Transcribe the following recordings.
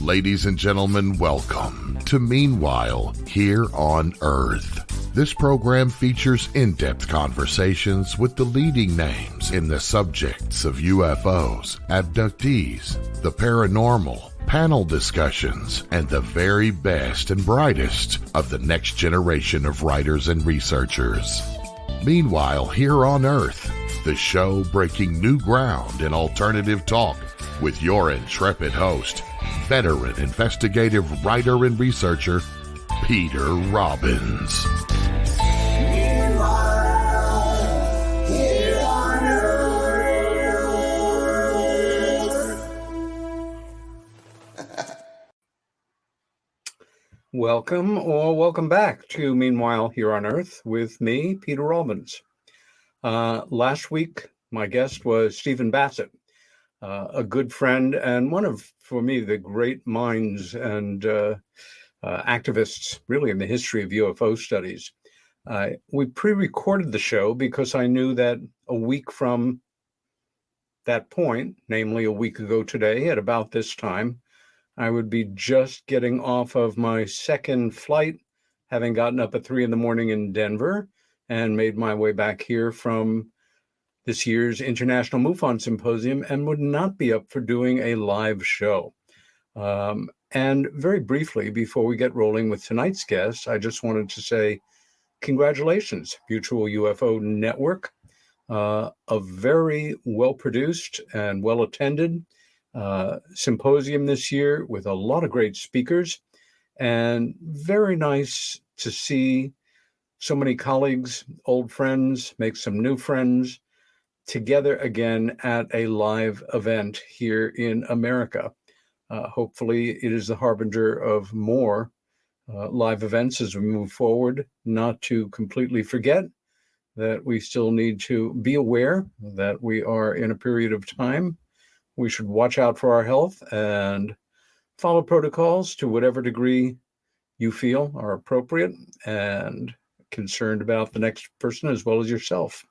Ladies and gentlemen, welcome to Meanwhile Here on Earth. This program features in-depth conversations with the leading names in the subjects of UFOs, abductees, the paranormal, panel discussions, and the very best and brightest of the next generation of writers and researchers. Meanwhile Here on Earth, the show breaking new ground in alternative talk with your intrepid host, veteran investigative writer and researcher, Peter Robbins. Welcome back to Meanwhile Here on Earth with me, Peter Robbins. Last week, my guest was Stephen Bassett, a good friend and one of, for me, the great minds and activists really in the history of UFO studies. We pre-recorded the show because I knew that a week from that point, namely a week ago today at about this time, I would be just getting off of my second flight, having gotten up at 3 a.m. in Denver and made my way back here from this year's International MUFON Symposium, and would not be up for doing a live show. And very briefly, before we get rolling with tonight's guest, I just wanted to say congratulations, Mutual UFO Network, a very well-produced and well-attended symposium this year with a lot of great speakers, and very nice to see so many colleagues, old friends, make some new friends together again at a live event here in America. Hopefully it is the harbinger of more live events as we move forward, not to completely forget that we still need to be aware that we are in a period of time. We should watch out for our health and follow protocols to whatever degree you feel are appropriate, and concerned about the next person as well as yourself.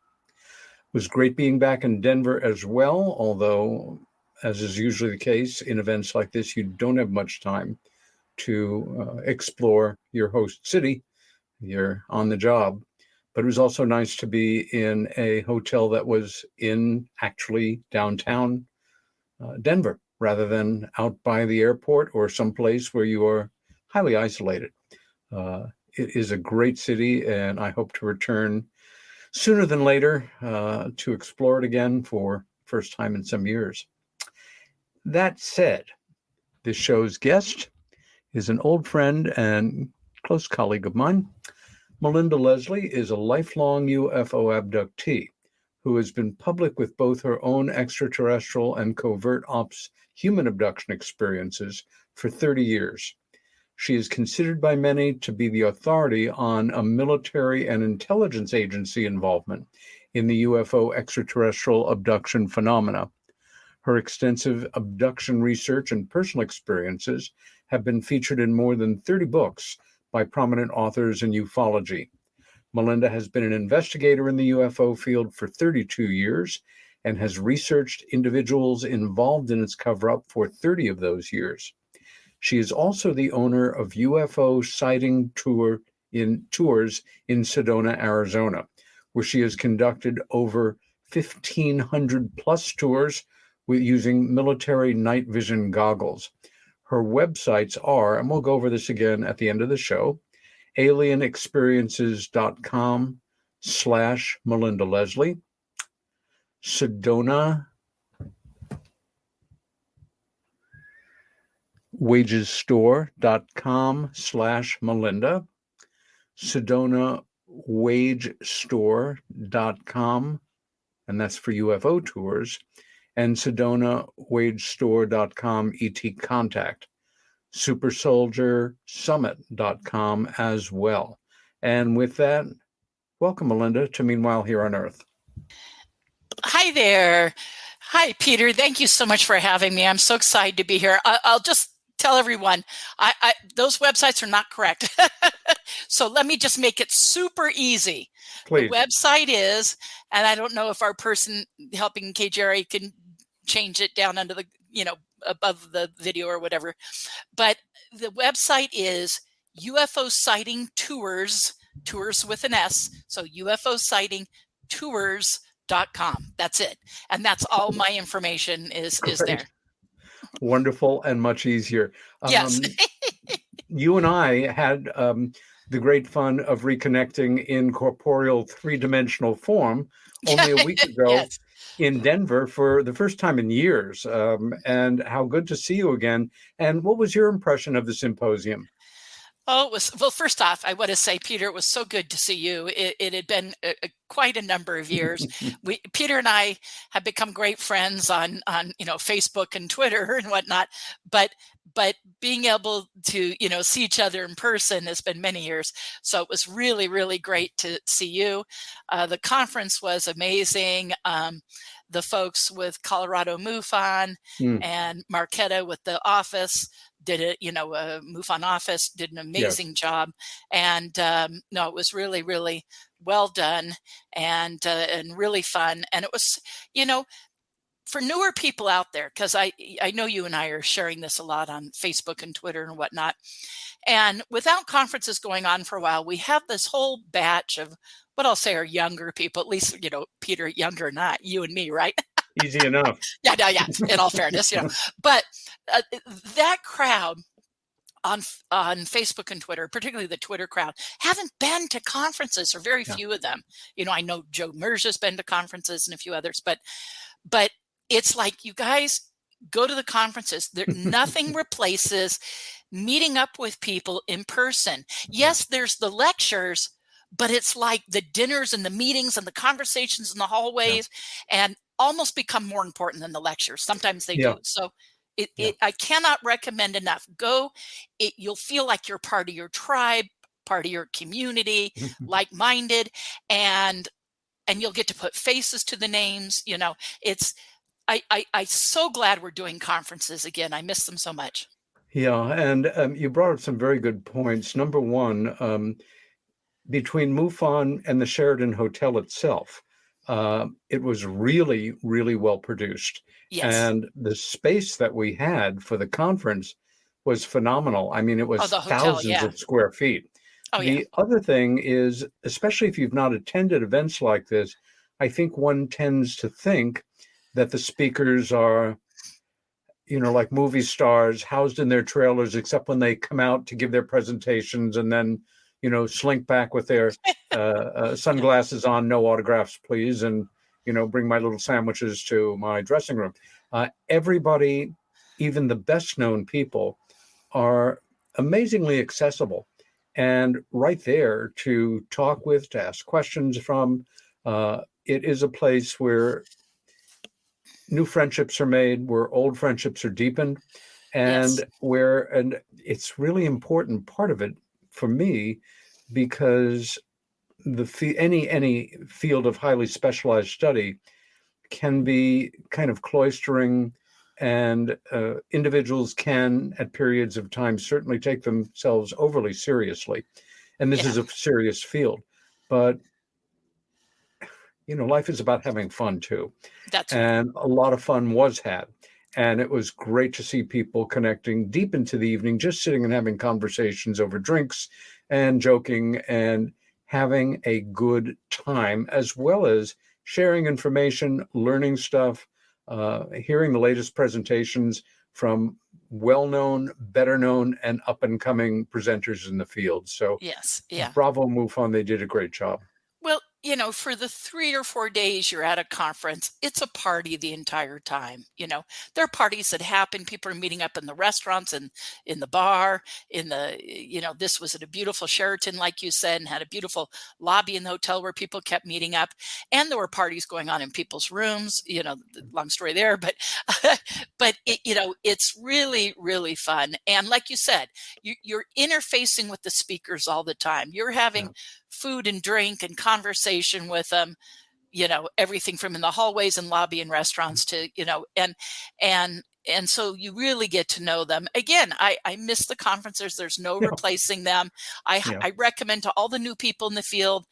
It was great being back in Denver as well, although, as is usually the case in events like this, you don't have much time to explore your host city. You're on the job. But it was also nice to be in a hotel that was in actually downtown Denver, rather than out by the airport or someplace where you are highly isolated. It is a great city, and I hope to return sooner than later to explore it again for first time in some years. That said, this show's guest is an old friend and close colleague of mine. Melinda Leslie is a lifelong UFO abductee who has been public with both her own extraterrestrial and covert ops human abduction experiences for 30 years. She is considered by many to be the authority on a military and intelligence agency involvement in the UFO extraterrestrial abduction phenomena. Her extensive abduction research and personal experiences have been featured in more than 30 books by prominent authors in ufology. Melinda has been an investigator in the UFO field for 32 years and has researched individuals involved in its cover-up for 30 of those years. She is also the owner of UFO sighting tours in Sedona, Arizona, where she has conducted over 1,500 plus tours with using military night vision goggles. Her websites are, and we'll go over this again at the end of the show, alienexperiences.com/Melinda Leslie, Sedona wagesstore.com/Melinda, SedonaWageStore.com, and that's for UFO tours, and SedonaWageStore.com ET Contact, SuperSoldierSummit.com as well. And with that, welcome, Melinda, to Meanwhile Here on Earth. Hi there. Hi, Peter. Thank you so much for having me. I'm so excited to be here. I'll just tell everyone, those websites are not correct. So let me just make it super easy. Please. The website is, and I don't know if our person helping KJRA can change it down under the, above the video or whatever. But the website is UFO Sighting Tours, tours with an S. So UFO Sighting Tours.com. That's it. And that's all my information is there. Wonderful and much easier. Yes. You and I had the great fun of reconnecting in corporeal three-dimensional form only a week ago. Yes. In Denver for the first time in years. And how good to see you again. And what was your impression of the symposium? Oh, it was, well, first off, I want to say, Peter, it was so good to see you. It had been quite a number of years. Peter and I have become great friends on Facebook and Twitter and whatnot, but being able to, see each other in person has been many years. So it was really, really great to see you. The conference was amazing. The folks with Colorado MUFON and Marquetta with the office did it, MUFON office did an amazing job. And no, it was really, really well done and really fun. And it was, for newer people out there, because I know you and I are sharing this a lot on Facebook and Twitter and whatnot. And without conferences going on for a while, we have this whole batch of what I'll say are younger people, at least, Peter, younger, not you and me, right? Easy enough. Yeah, in all fairness, but that crowd on Facebook and Twitter, particularly the Twitter crowd, haven't been to conferences, or very few of them. I know Joe Merger's been to conferences and a few others, but it's like, you guys go to the conferences. Nothing replaces meeting up with people in person. Yes, there's the lectures, but it's like the dinners and the meetings and the conversations in the hallways and almost become more important than the lectures. Sometimes they do. So I cannot recommend enough. Go. You'll feel like you're part of your tribe, part of your community, like-minded, and you'll get to put faces to the names. I'm so glad we're doing conferences again. I miss them so much. Yeah, and you brought up some very good points. Number one, between MUFON and the Sheraton Hotel itself, it was really, really well produced. Yes. And the space that we had for the conference was phenomenal. I mean, it was thousands of square feet. The other thing is, especially if you've not attended events like this, I think one tends to think that the speakers are, like movie stars housed in their trailers, except when they come out to give their presentations and then, slink back with their sunglasses on, no autographs, please, and, bring my little sandwiches to my dressing room. Everybody, even the best known people, are amazingly accessible and right there to talk with, to ask questions from. It is a place where new friendships are made, where old friendships are deepened, and and it's really important part of it for me, because any field of highly specialized study can be kind of cloistering, and individuals can, at periods of time, certainly take themselves overly seriously. And this is a serious field, but life is about having fun too. That's right. And a lot of fun was had. And it was great to see people connecting deep into the evening, just sitting and having conversations over drinks and joking and having a good time, as well as sharing information, learning stuff, hearing the latest presentations from well-known, better-known, and up-and-coming presenters in the field. So bravo, MUFON, they did a great job. Well, for the 3 or 4 days you're at a conference, it's a party the entire time. There are parties that happen. People are meeting up in the restaurants and in the bar, this was at a beautiful Sheraton, like you said, and had a beautiful lobby in the hotel where people kept meeting up. And there were parties going on in people's rooms, long story there, but, it's really, really fun. And like you said, you're interfacing with the speakers all the time. You're having food and drink and conversation with them everything from in the hallways and lobby and restaurants to, and so you really get to know them. Again, I miss the conferences. There's no replacing them. I recommend to all the new people in the field,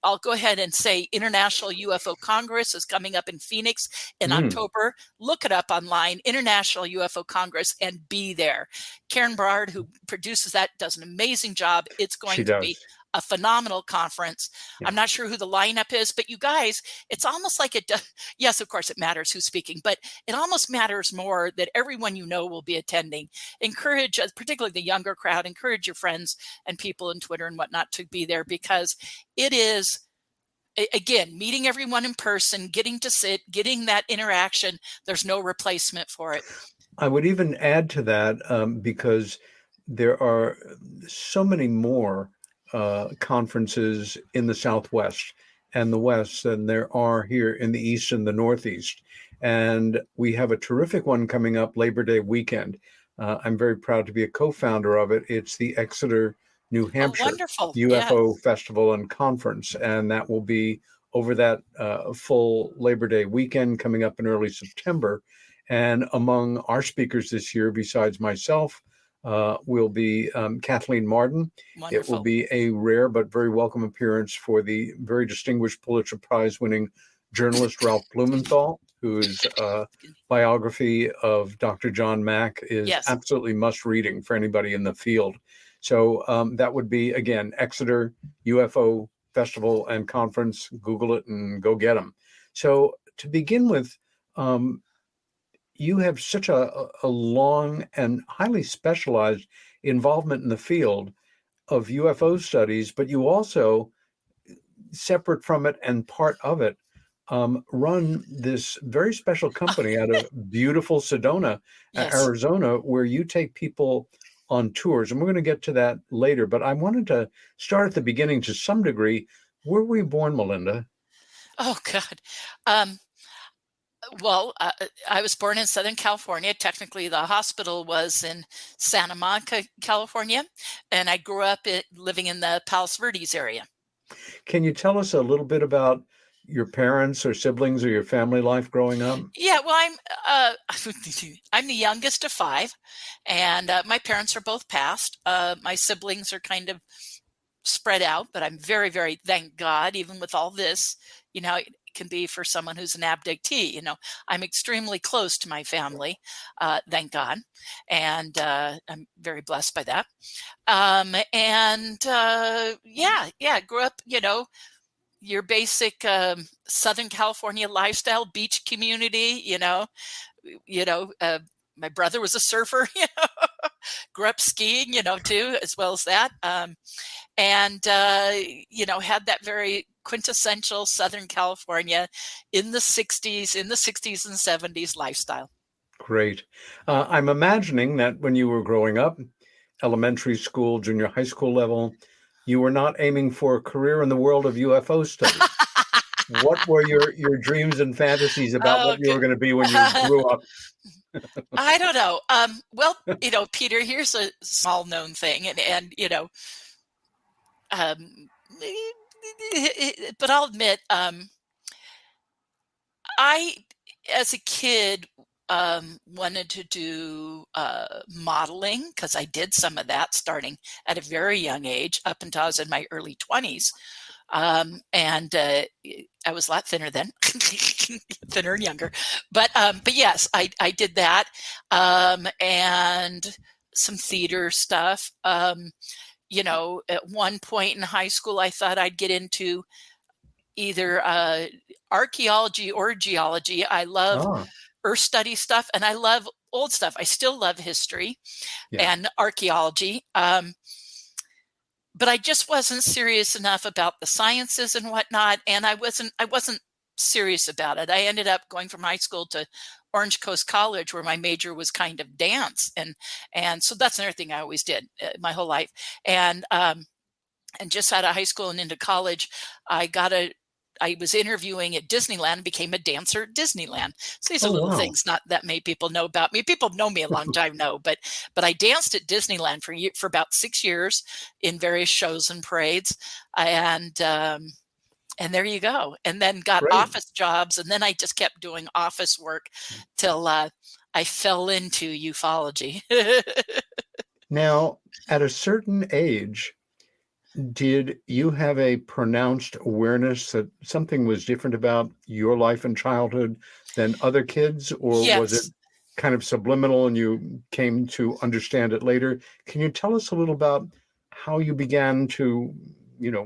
I'll go ahead and say International UFO Congress is coming up in Phoenix in October. Look it up online, International UFO Congress, and be there. Karen Brard, who produces that, does an amazing job. It's going to be a phenomenal conference. Yeah. I'm not sure who the lineup is, but you guys, it's almost like it does. Yes, of course it matters who's speaking, but it almost matters more that everyone will be attending. Encourage, particularly the younger crowd, encourage your friends and people on Twitter and whatnot to be there, because it is, again, meeting everyone in person, getting to sit, getting that interaction. There's no replacement for it. I would even add to that, because there are so many more conferences in the Southwest and the West than there are here in the East and the Northeast. And we have a terrific one coming up Labor Day weekend. I'm very proud to be a co-founder of it. It's the Exeter, New Hampshire UFO Festival and Conference. And that will be over that full Labor Day weekend coming up in early September. And among our speakers this year, besides myself, will be Kathleen Marden. Wonderful. It will be a rare but very welcome appearance for the very distinguished Pulitzer Prize-winning journalist Ralph Blumenthal, whose biography of Dr. John Mack is absolutely must-reading for anybody in the field. So that would be, again, Exeter UFO Festival and Conference. Google it and go get them. So to begin with, you have such a long and highly specialized involvement in the field of UFO studies, but you also, separate from it and part of it, run this very special company out of beautiful Sedona, Arizona, where you take people on tours. And we're going to get to that later, but I wanted to start at the beginning to some degree. Where were you born, Melinda? Oh, God. Well, I was born in Southern California. Technically, the hospital was in Santa Monica, California, and I grew up living in the Palos Verdes area. Can you tell us a little bit about your parents or siblings or your family life growing up? Yeah, well, I'm the youngest of five, and my parents are both passed. My siblings are kind of spread out, but I'm very, very, thank God, even with all this, can be for someone who's an abductee. I'm extremely close to my family, thank God. And I'm very blessed by that. Grew up, your basic Southern California lifestyle, beach community, my brother was a surfer, grew up skiing, too, as well as that. Had that very quintessential Southern California in the 60s and 70s lifestyle. Great. I'm imagining that when you were growing up, elementary school, junior high school level, you were not aiming for a career in the world of UFO studies. What were your dreams and fantasies about what you were going to be when you grew up? I don't know. Well, Peter, here's a small known thing, but I'll admit, I, as a kid, wanted to do modeling, because I did some of that starting at a very young age up until I was in my early 20s. I was a lot thinner then, thinner and younger, but yes, I did that, and some theater stuff. At one point in high school, I thought I'd get into either archaeology or geology. I love earth study stuff, and I love old stuff. I still love history and archaeology. But I just wasn't serious enough about the sciences and whatnot. And I wasn't serious about it. I ended up going from high school to Orange Coast College, where my major was kind of dance. And so that's another thing I always did my whole life. And just out of high school and into college, I was interviewing at Disneyland and became a dancer at Disneyland. So these are little things not that many people know about me. People know me a long time know, but I danced at Disneyland for about 6 years in various shows and parades. And And there you go. And then got Great. office jobs. And then I just kept doing office work till I fell into ufology. Now, at a certain age, did you have a pronounced awareness that something was different about your life and childhood than other kids, or was it Yes. kind of subliminal and you came to understand it later? Can you tell us a little about how you began to,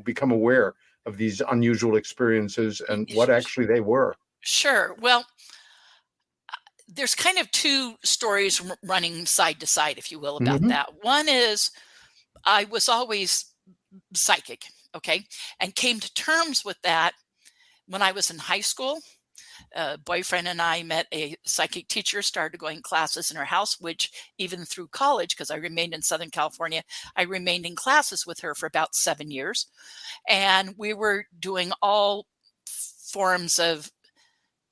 become aware of these unusual experiences and what actually they were? Sure. Well, there's kind of two stories running side to side, if you will, about Hmm. that. One is I was always psychic, okay, and came to terms with that when I was in high school. Boyfriend and I met a psychic teacher, started going classes in her house, which even through college, because I remained in Southern California, I remained in classes with her for about 7 years. And we were doing all forms of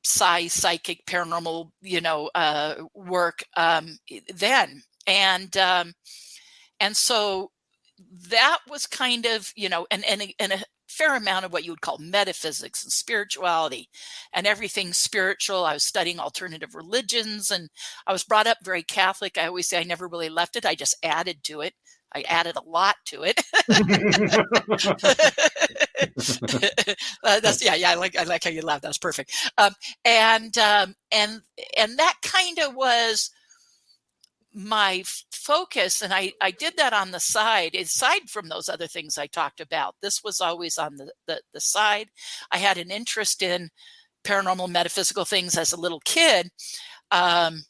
psychic, paranormal, work then. And so that was kind of, and a fair amount of what you would call metaphysics and spirituality and everything spiritual. I was studying alternative religions, and I was brought up very Catholic. I always say I never really left it. I just added to it. I added a lot to it. I like how you laugh. That's perfect. And that kind of was my focus, and I did that on the side. Aside from those other things I talked about, this was always on the side. I had an interest in paranormal, metaphysical things as a little kid, but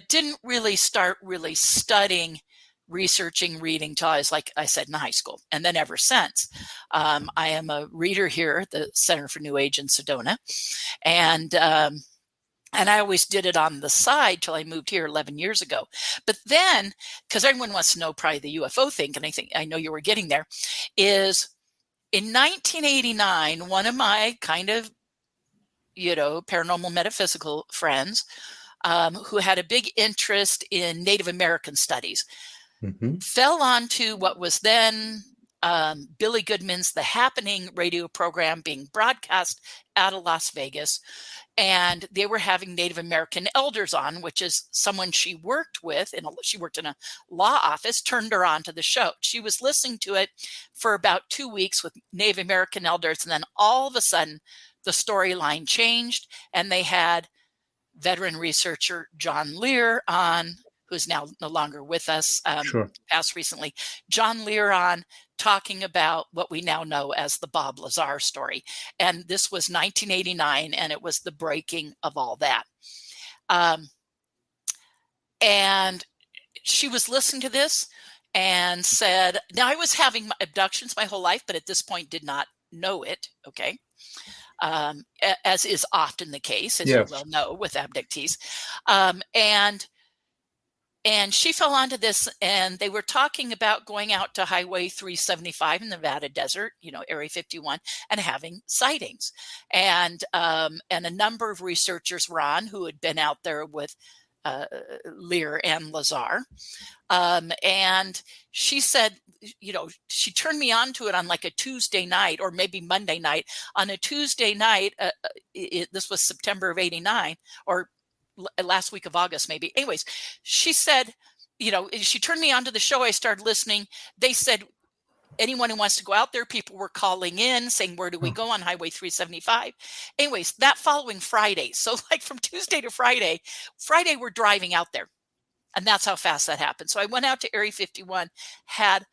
didn't really start studying, researching, reading till I was, like I said, in high school. And then ever since, I am a reader here at the Center for New Age in Sedona. And I always did it on the side till I moved here 11 years ago. But then, because everyone wants to know probably the UFO thing, and I know you were getting there, is in 1989, one of my kind of, paranormal metaphysical friends, who had a big interest in Native American studies, fell onto what was then Billy Goodman's The Happening radio program being broadcast out of Las Vegas. And they were having Native American elders on, which is someone she worked with, and she worked in a law office, turned her on to the show. She was listening to it for about 2 weeks with Native American elders. And then all of a sudden, the storyline changed, and they had veteran researcher John Lear on, who's now no longer with us, Sure. passed recently, John Lear on, talking about what we now know as the Bob Lazar story. And this was 1989, and it was the breaking of all that. And she was listening to this and said, now I was having abductions my whole life, but at this point did not know it, okay? As is often the case, as Yes. you well know, with abductees. And she fell onto this, and they were talking about going out to Highway 375 in the Nevada desert, Area 51, and having sightings. And a number of researchers were on who had been out there with Lear and Lazar. And she said, she turned me on to it on like a Tuesday night or maybe Monday night. On a Tuesday night, this was September of 89, or last week of August, maybe. Anyways, she said, she turned me on to the show. I started listening. They said, anyone who wants to go out there, people were calling in saying, where do we go on Highway 375? Anyways, that following Friday. So like from Tuesday to Friday we're driving out there. And that's how fast that happened. So I went out to Area 51, had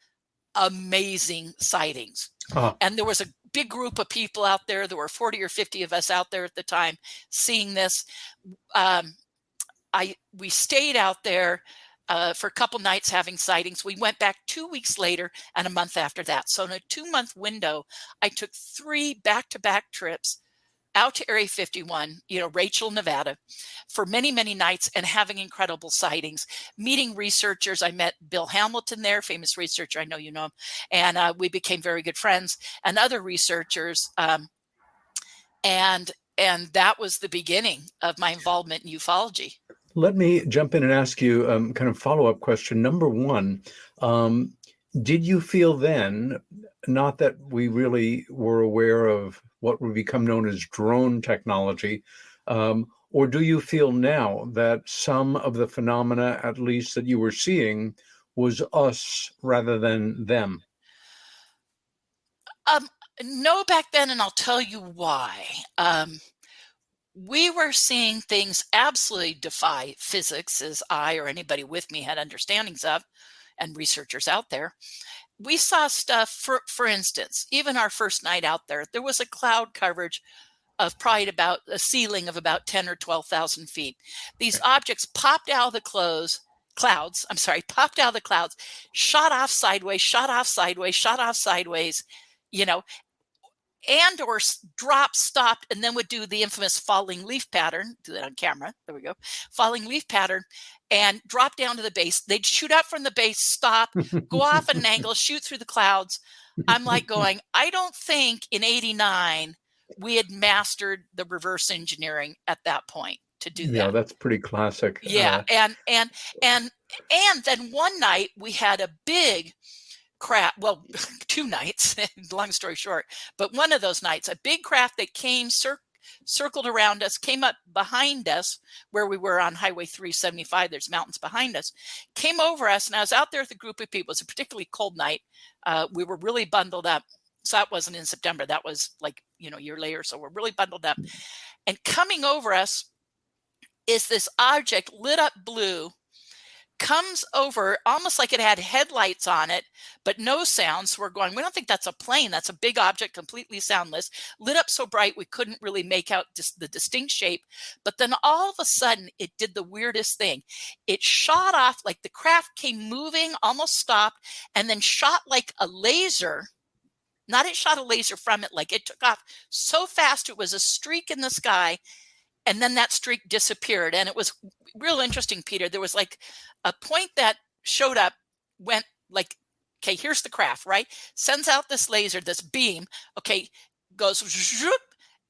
amazing sightings. And there was a big group of people out there. There were 40 or 50 of us out there at the time seeing this. We stayed out there for a couple nights having sightings. We went back 2 weeks later and a month after that. So in a 2-month window, I took 3 back-to-back trips out to Area 51, Rachel, Nevada, for many, many nights and having incredible sightings, meeting researchers. I met Bill Hamilton there, famous researcher. I know you know him. And we became very good friends, and other researchers. And that was the beginning of my involvement in ufology. Let me jump in and ask you kind of follow-up question. Number one, Did you feel then, not that we really were aware of what would become known as drone technology, or do you feel now that some of the phenomena, at least that you were seeing, was us rather than them? Um, no, back then, and I'll tell you why. We were seeing things absolutely defy physics, as I or anybody with me had understandings of, and researchers out there. We saw stuff, for instance, even our first night out there was a cloud coverage of probably about a ceiling of about 10 or 12,000 feet. These objects popped out of the clouds, popped out of the clouds, shot off sideways, shot off sideways, shot off sideways, you know, and or dropped, stopped, and then would do the infamous falling leaf pattern. Do that on camera. There we go. Falling leaf pattern, and drop down to the base. They'd shoot up from the base, stop, go off at an angle, shoot through the clouds. I'm like going, I don't think in '89 we had mastered the reverse engineering at that point to do that. Yeah, that's pretty classic. Yeah, and then one night we had a big craft, well, 2 nights, long story short, but one of those nights, a big craft that came, circled around us, came up behind us where we were on Highway 375, there's mountains behind us, came over us, and I was out there with a group of people. It was a particularly cold night. We were really bundled up. So that wasn't in September. That was like, a year later. So we're really bundled up. And coming over us is this object lit up blue, comes over almost like it had headlights on it, but no sound. So we're going, we don't think that's a plane. That's a big object, completely soundless, lit up so bright we couldn't really make out just the distinct shape. But then all of a sudden, it did the weirdest thing. It shot off, like the craft came moving, almost stopped, and then shot like a laser. Not it shot a laser from it, like it took off so fast it was a streak in the sky. And then that streak disappeared. And it was real interesting, Peter. There was like a point that showed up, went like, okay, here's the craft, right? Sends out this laser, this beam, okay, goes zoop,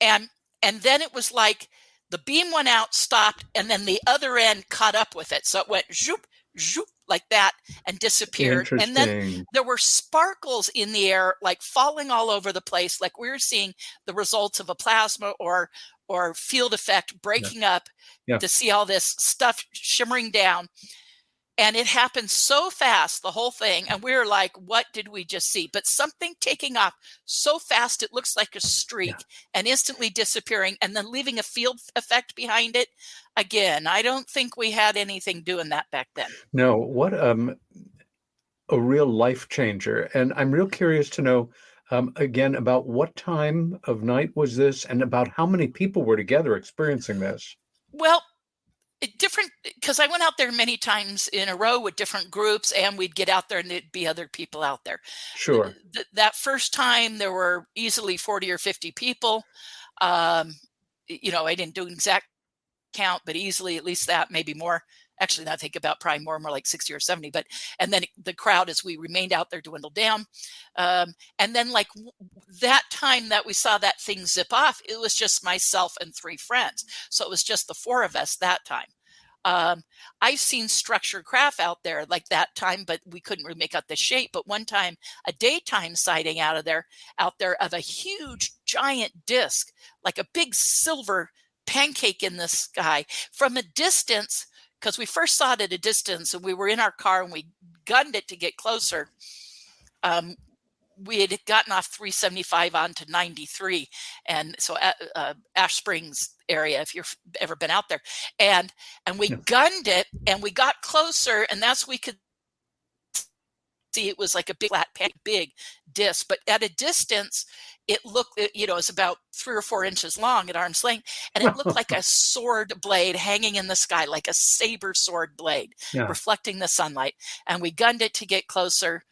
and then it was like the beam went out, stopped, and then the other end caught up with it. So it went zoop, zoop, like that, and disappeared. And then there were sparkles in the air, like falling all over the place, like we were seeing the results of a plasma or field effect breaking up to see all this stuff shimmering down. And it happened so fast, the whole thing. And we were like, what did we just see? But something taking off so fast, it looks like a streak and instantly disappearing and then leaving a field effect behind it. Again, I don't think we had anything doing that back then. No, what a real life changer. And I'm real curious to know, again, about what time of night was this and about how many people were together experiencing this? Well, different, because I went out there many times in a row with different groups, and we'd get out there and there'd be other people out there. Sure. That first time there were easily 40 or 50 people. I didn't do an exact count, but easily at least that, maybe more. Actually, I think about probably more like 60 or 70, and then the crowd, as we remained out there, dwindled down. And then like that time that we saw that thing zip off, it was just myself and 3 friends. So it was just the 4 of us that time. I've seen structured craft out there like that time, but we couldn't really make out the shape. But one time, a daytime sighting out there of a huge giant disc, like a big silver pancake in the sky from a distance, because we first saw it at a distance and we were in our car and we gunned it to get closer. We had gotten off 375 onto 93. And so Ash Springs area, if you've ever been out there, and we gunned it and we got closer, and that's we could see it was like a big flat big disc, but at a distance it looked, it's about 3 or 4 inches long at arm's length, and it looked like a sword blade hanging in the sky, like a saber sword blade reflecting the sunlight. And we gunned it to get closer.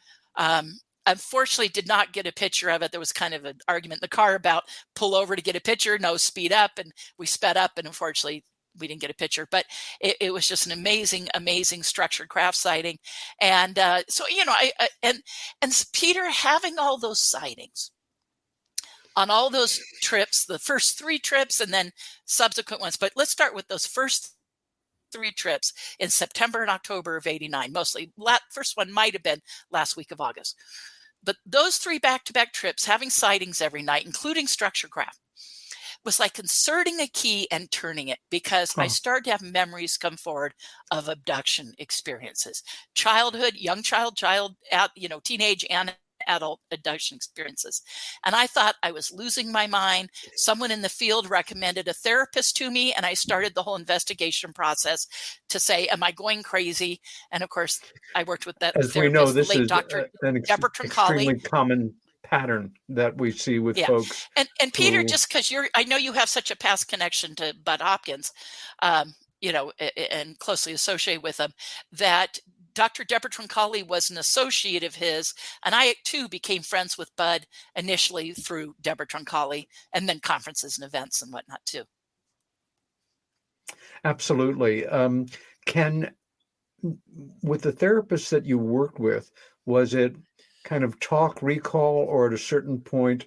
Unfortunately, did not get a picture of it. There was kind of an argument in the car about pull over to get a picture, no, speed up, and we sped up, and unfortunately we didn't get a picture, but it was just an amazing structured craft sighting. And so, and Peter, having all those sightings on all those trips, the first 3 trips and then subsequent ones, but let's start with those first three trips in September and October of 89, mostly. First one might have been last week of August. But those three back-to-back trips, having sightings every night, including structure craft, was like inserting a key and turning it, because I started to have memories come forward of abduction experiences, childhood, young child, teenage and adult abduction experiences. And I thought I was losing my mind. Someone in the field recommended a therapist to me, and I started the whole investigation process to say, am I going crazy? And of course, I worked with that As therapist, we know, this late is Dr. an Deborah Troncalli. extremely common pattern that we see with folks. And Peter, just because I know you have such a past connection to Bud Hopkins, and closely associated with him, that Dr. Deborah Troncalli was an associate of his, and I too became friends with Bud initially through Deborah Troncalli, and then conferences and events and whatnot too. Absolutely. With the therapist that you worked with, was it kind of talk, recall, or at a certain point,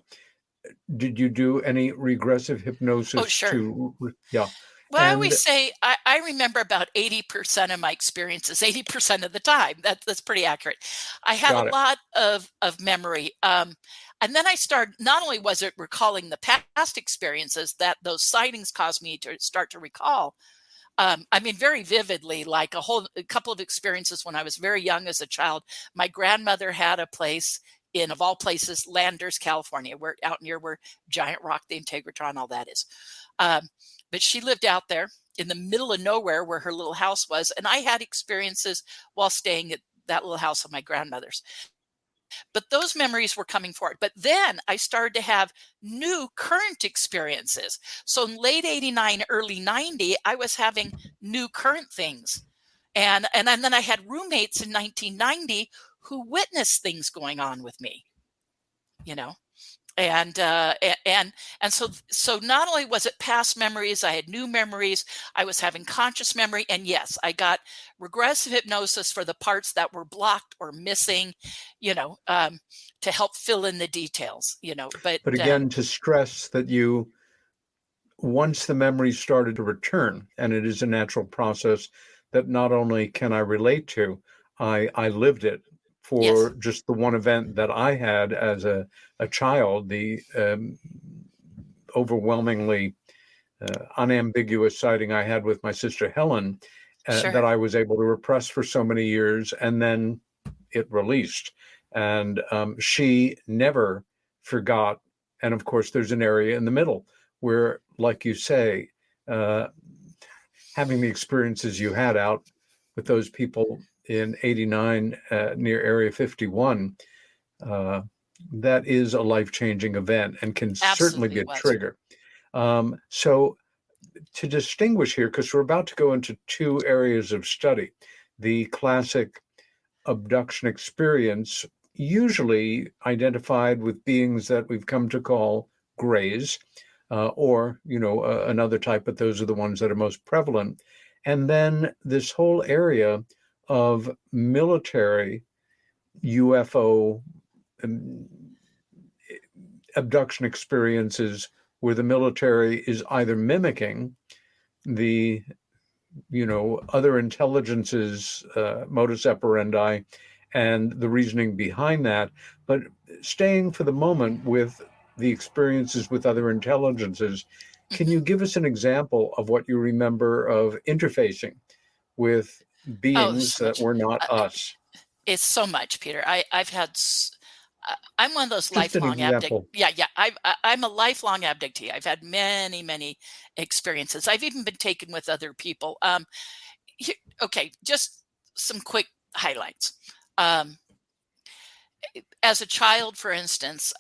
did you do any regressive hypnosis? Oh, sure. Yeah. Well, I always say I remember about 80% of my experiences, 80% of the time. That's pretty accurate. I had a lot of memory. And then I started, not only was it recalling the past experiences that those sightings caused me to start to recall, very vividly, like a couple of experiences when I was very young as a child. My grandmother had a place in, of all places, Landers, California, where out near where Giant Rock, the Integratron, all that is. But she lived out there in the middle of nowhere where her little house was. And I had experiences while staying at that little house of my grandmother's. But those memories were coming forward. But then I started to have new current experiences. So in late 89, early 90, I was having new current things. And then I had roommates in 1990 who witnessed things going on with me, And so not only was it past memories, I had new memories, I was having conscious memory. And yes, I got regressive hypnosis for the parts that were blocked or missing, to help fill in the details, But again, to stress that once the memories started to return, and it is a natural process that not only can I relate to, I lived it. For just the one event that I had as a child, the overwhelmingly unambiguous sighting I had with my sister Helen, that I was able to repress for so many years, and then it released. And she never forgot. And of course, there's an area in the middle where, like you say, having the experiences you had out with those people in 89 near Area 51, that is a life-changing event and can certainly be a trigger. So to distinguish here, because we're about to go into two areas of study, the classic abduction experience, usually identified with beings that we've come to call grays, or another type, but those are the ones that are most prevalent. And then this whole area of military UFO abduction experiences where the military is either mimicking the other intelligences modus operandi and the reasoning behind that, but staying for the moment with the experiences with other intelligences. Can you give us an example of what you remember of interfacing with beings that were not us? It's so much, Peter. I've had, I'm one of those Just lifelong abductees. I'm a lifelong abductee. I've had many, many experiences. I've even been taken with other people. Okay, just some quick highlights. As a child, for instance,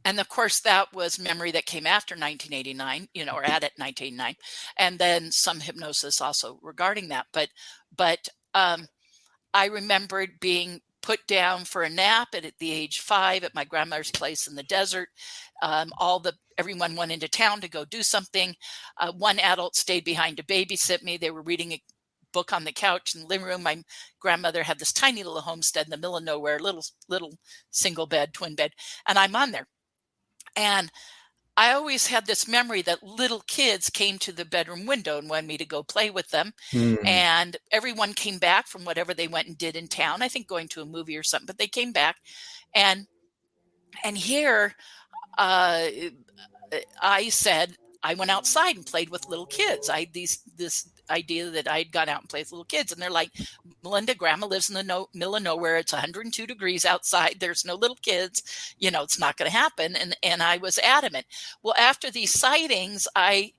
and of course, that was memory that came after 1989, or added 1989, and then some hypnosis also regarding that. But I remembered being put down for a nap at the age 5 at my grandmother's place in the desert. Everyone went into town to go do something. One adult stayed behind to babysit me. They were reading a book on the couch in the living room. My grandmother had this tiny little homestead in the middle of nowhere, little single bed, twin bed, and I'm on there. And I always had this memory that little kids came to the bedroom window and wanted me to go play with them. And everyone came back from whatever they went and did in town, I think going to a movie or something, but they came back. And here I said, I went outside and played with little kids. I had this idea that I'd gone out and played with little kids. And they're like, Melinda, grandma lives in the middle of nowhere. It's 102 degrees outside. There's no little kids. It's not going to happen. And I was adamant. Well, after these sightings, I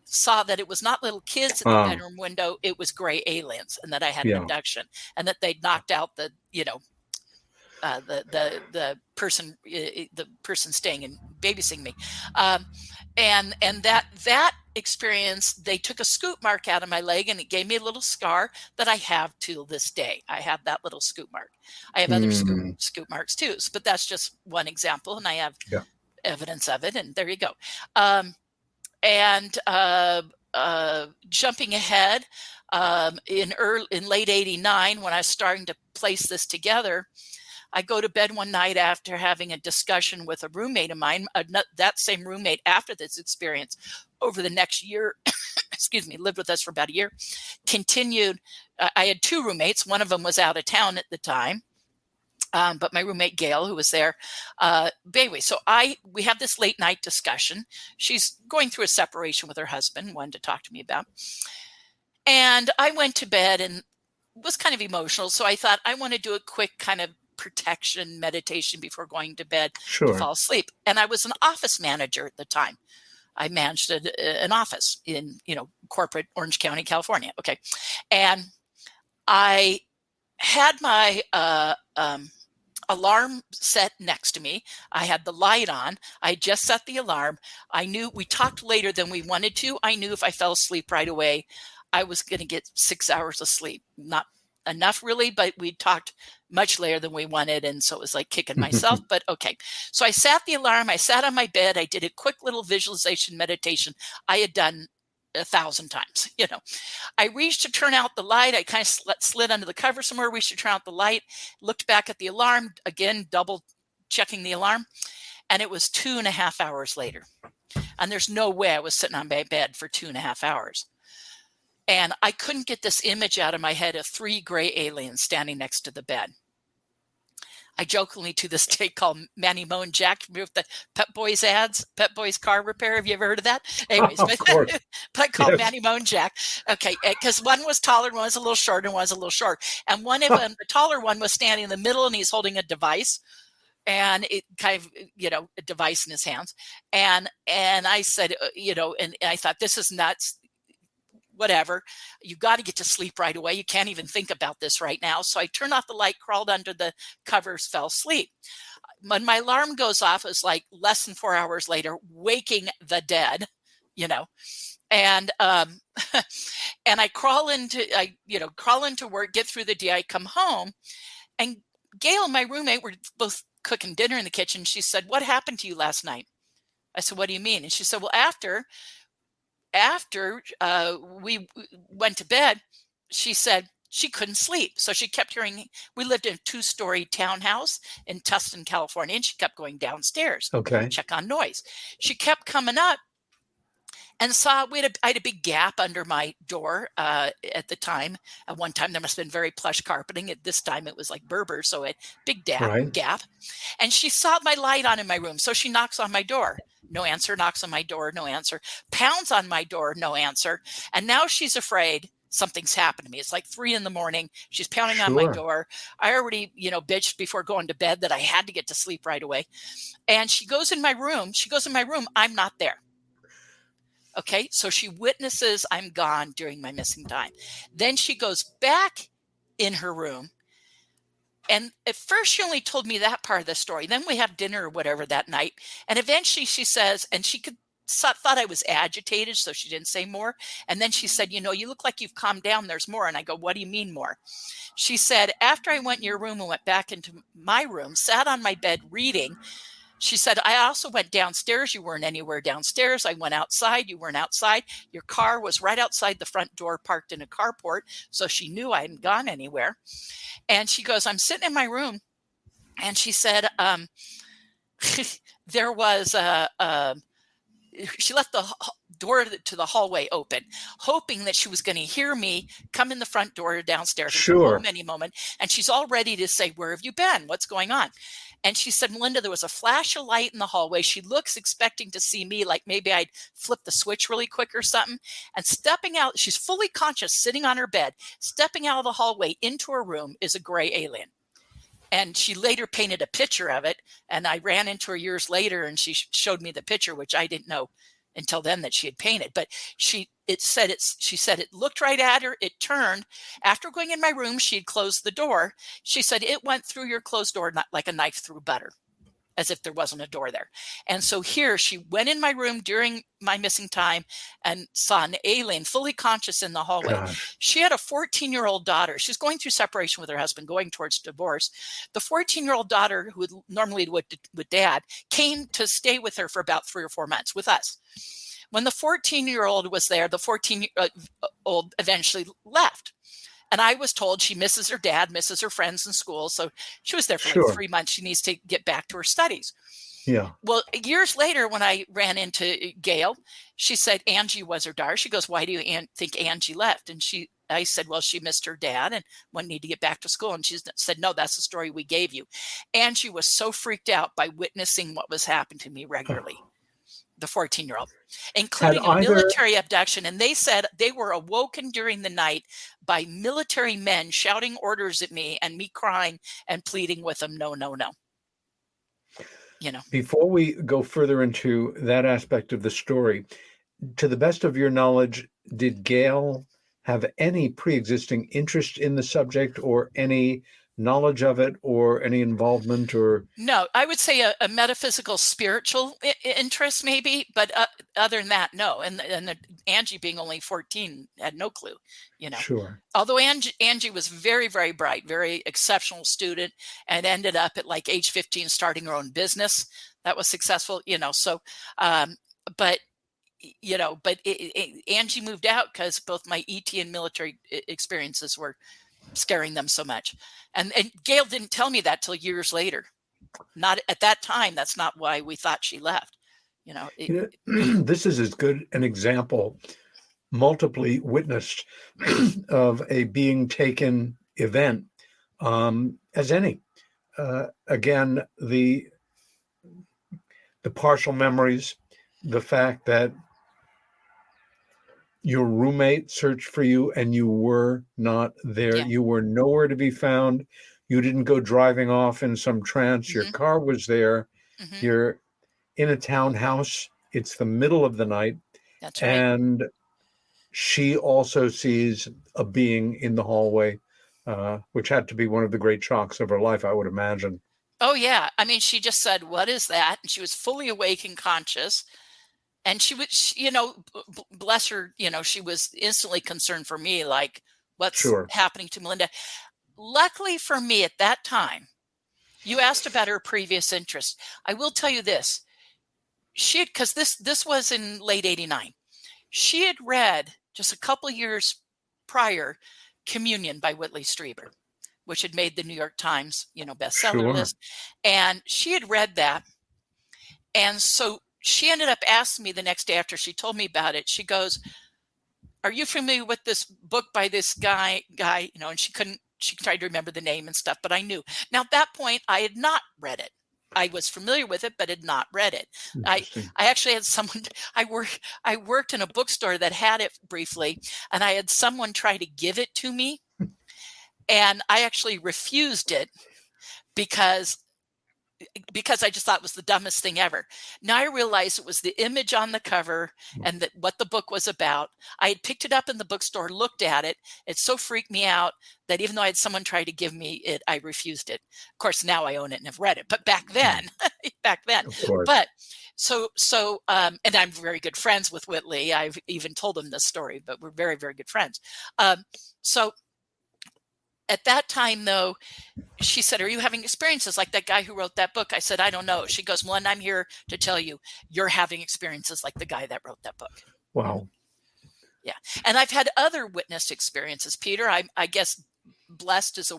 saw that it was not little kids in the bedroom window. It was gray aliens, and that I had an abduction, and that they'd knocked out the person staying and babysitting me. And that experience, they took a scoop mark out of my leg, and it gave me a little scar that I have till this day. I have that little scoop mark. I have other scoop marks too, but that's just one example, and I have evidence of it. And there you go. Jumping ahead, in late '89, when I was starting to place this together, I go to bed one night after having a discussion with a roommate of mine, that same roommate after this experience over the next year, lived with us for about a year, continued. I had two roommates. One of them was out of town at the time. But my roommate, Gail, who was there, anyway, so we have this late night discussion. She's going through a separation with her husband, wanted to talk to me about. And I went to bed and was kind of emotional. So I thought I want to do a quick kind of protection meditation before going to bed to fall asleep. And I was an office manager at the time. I managed an office in, corporate Orange County, California. Okay. And I had my alarm set next to me. I had the light on. I just set the alarm. I knew we talked later than we wanted to. I knew if I fell asleep right away, I was going to get 6 hours of sleep. Not enough really, but we talked much later than we wanted. And so it was like kicking myself, but okay. So I set the alarm. I sat on my bed. I did a quick little visualization meditation I had done 1,000 times. I reached to turn out the light. I kind of slid under the cover somewhere, reached to turn out the light, looked back at the alarm, again, double checking the alarm. And it was 2.5 hours later. And there's no way I was sitting on my bed for 2.5 hours. And I couldn't get this image out of my head of 3 gray aliens standing next to the bed. I jokingly to this day call Manny, Mo, and Jack with the Pep Boys ads, Pep Boys car repair. Have you ever heard of that? Anyways, of course. But I call Manny, Mo, and Jack. Okay, because one was taller, one was a little short, and one was a little short. And one of them, the taller one, was standing in the middle, and he's holding a device. And it kind of, a device in his hands. And I said, and I thought, this is nuts. Whatever, you got to get to sleep right away. You can't even think about this right now. So I turned off the light, crawled under the covers, fell asleep. When my alarm goes off, it's like less than 4 hours later, waking the dead, and and I crawl into work, get through the day. I come home, and Gail and my roommate were both cooking dinner in the kitchen. She said, "What happened to you last night?" I said, "What do you mean?" And she said, "Well, after we went to bed," she said she couldn't sleep. So she kept hearing, we lived in a 2-story townhouse in Tustin, California, and she kept going downstairs. Okay. Check on noise. She kept coming up and saw I had a big gap under my door at the time. At one time, there must have been very plush carpeting. At this time, it was like Berber, so a big gap. And she saw my light on in my room. So she knocks on my door. No answer. Knocks on my door. No answer. Pounds on my door. No answer. And now she's afraid something's happened to me. It's like 3 a.m. She's pounding on my door. I already, bitched before going to bed that I had to get to sleep right away. And she goes in my room. I'm not there. Okay. So she witnesses I'm gone during my missing time. Then she goes back in her room. And at first she only told me that part of the story. Then we have dinner or whatever that night. And eventually she says, and she thought I was agitated, so she didn't say more. And then she said, you look like you've calmed down. There's more. And I go, what do you mean more? She said, after I went in your room and went back into my room, sat on my bed reading, she said, I also went downstairs. You weren't anywhere downstairs. I went outside. You weren't outside. Your car was right outside the front door, parked in a carport. So she knew I hadn't gone anywhere. And she goes, I'm sitting in my room. And she said, there was she left the door to the hallway open, hoping that she was going to hear me come in the front door downstairs and go home any moment. And she's all ready to say, where have you been? What's going on? And she said, Melinda, there was a flash of light in the hallway. She looks expecting to see me, like maybe I'd flip the switch really quick or something. And stepping out, she's fully conscious, sitting on her bed, stepping out of the hallway into her room is a gray alien. And she later painted a picture of it. And I ran into her years later and she showed me the picture, which I didn't know until then that she had painted. But she said it looked right at her. It turned. After going in my room, she had closed the door. She said it went through your closed door like a knife through butter, as if there wasn't a door there. And so here she went in my room during my missing time and saw an alien fully conscious in the hallway. Gosh. She had a 14-year-old daughter. She's going through separation with her husband, going towards divorce. The 14-year-old daughter, who normally would with dad, came to stay with her for about 3 or 4 months with us. When the 14-year-old was there, the 14-year-old eventually left. And I was told she misses her dad, misses her friends in school. So she was there for like 3 months. She needs to get back to her studies. Yeah. Well, years later, when I ran into Gail, she said Angie was her daughter. She goes, why do you think Angie left? And I said, well, she missed her dad and would need to get back to school. And she said, no, that's the story we gave you. Angie was so freaked out by witnessing what was happening to me regularly. The 14-year-old, including a military abduction. And they said they were awoken during the night by military men shouting orders at me and me crying and pleading with them, no, no, no. You know. Before we go further into that aspect of the story, to the best of your knowledge, did Gail have any pre-existing interest in the subject or any knowledge of it or any involvement? Or no, I would say a metaphysical spiritual interest maybe, but other than that, no. And Angie being only 14 had no clue, you know. Sure. Although Angie was very, very bright, very exceptional student, and ended up at like age 15 starting her own business that was successful, you know. So but Angie moved out because both my ET and military experiences were scaring them so much. And Gail didn't tell me that till years later. Not at that time. That's not why we thought she left. You know, this is as good an example, multiply witnessed, of a being taken event as any. Again, the partial memories, the fact that your roommate searched for you and you were not there. Yeah. You were nowhere to be found. You didn't go driving off in some trance. Mm-hmm. Your car was there. Mm-hmm. You're in a townhouse. It's the middle of the night. That's right. And she also sees a being in the hallway, which had to be one of the great shocks of her life, I would imagine. Oh, yeah. I mean, she just said, what is that? And she was fully awake and conscious. And she was, you know, bless her, you know, she was instantly concerned for me, like what's happening to Melinda. Luckily for me at that time, you asked about her previous interest. I will tell you this. Because this was in late 89. She had read just a couple of years prior, Communion by Whitley Strieber, which had made the New York Times, you know, bestseller list. And she had read that. And so she ended up asking me the next day after she told me about it. She goes, are you familiar with this book by this guy, you know, and she tried to remember the name and stuff, but I knew. Now at that point, I had not read it. I was familiar with it, but had not read it. I actually had someone, I worked in a bookstore that had it briefly, and I had someone try to give it to me. And I actually refused it because I just thought it was the dumbest thing ever. Now I realized it was the image on the cover and that what the book was about. I had picked it up in the bookstore, looked at it. It so freaked me out that even though I had someone try to give me it, I refused it. Of course, now I own it and have read it. But back then, but and I'm very good friends with Whitley. I've even told him this story, but we're very, very good friends. So at that time, though, she said, are you having experiences like that guy who wrote that book? I said, I don't know. She goes, Melinda, I'm here to tell you, you're having experiences like the guy that wrote that book. Wow. Yeah. And I've had other witnessed experiences, Peter. I guess blessed is a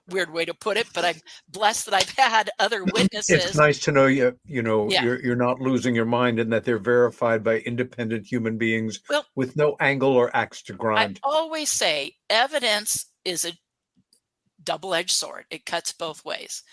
weird way to put it, but I'm blessed that I've had other witnesses. It's nice to know Yeah. you're not losing your mind and that they're verified by independent human beings Well, with no angle or axe to I grind. always say evidence is a double-edged sword. It cuts both ways.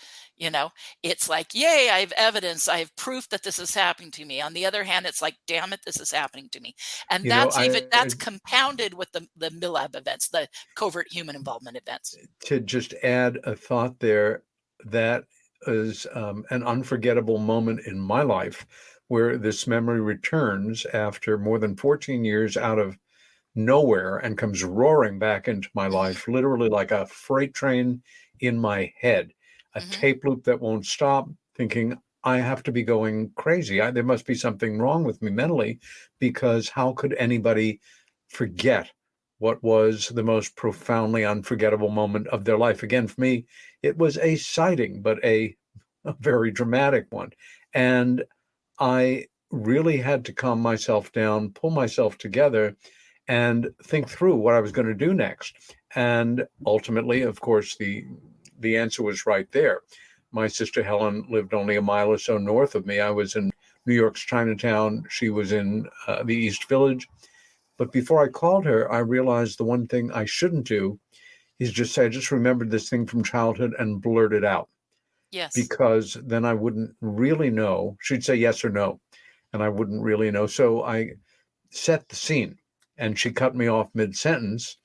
It's like, yay, I have evidence. I have proof that this is happening to me. On the other hand, it's like, damn it, this is happening to me. And that's compounded with the MILAB events, the covert human involvement events. To just add a thought there, that is an unforgettable moment in my life where this memory returns after more than 14 years out of nowhere and comes roaring back into my life, literally like a freight train in my head, a tape loop that won't stop, thinking I have to be going crazy. There must be something wrong with me mentally, because how could anybody forget what was the most profoundly unforgettable moment of their life? Again, for me, it was a sighting, but a very dramatic one. And I really had to calm myself down, pull myself together, and think through what I was going to do next. And ultimately, of course, the answer was right there. My sister Helen lived only a mile or so north of me. I was in New York's Chinatown. She was in the East Village. But before I called her, I realized the one thing I shouldn't do is just say, I just remembered this thing from childhood, and blurt it out. Yes. Because then I wouldn't really know. She'd say yes or no, and I wouldn't really know. So I set the scene. And she cut me off mid-sentence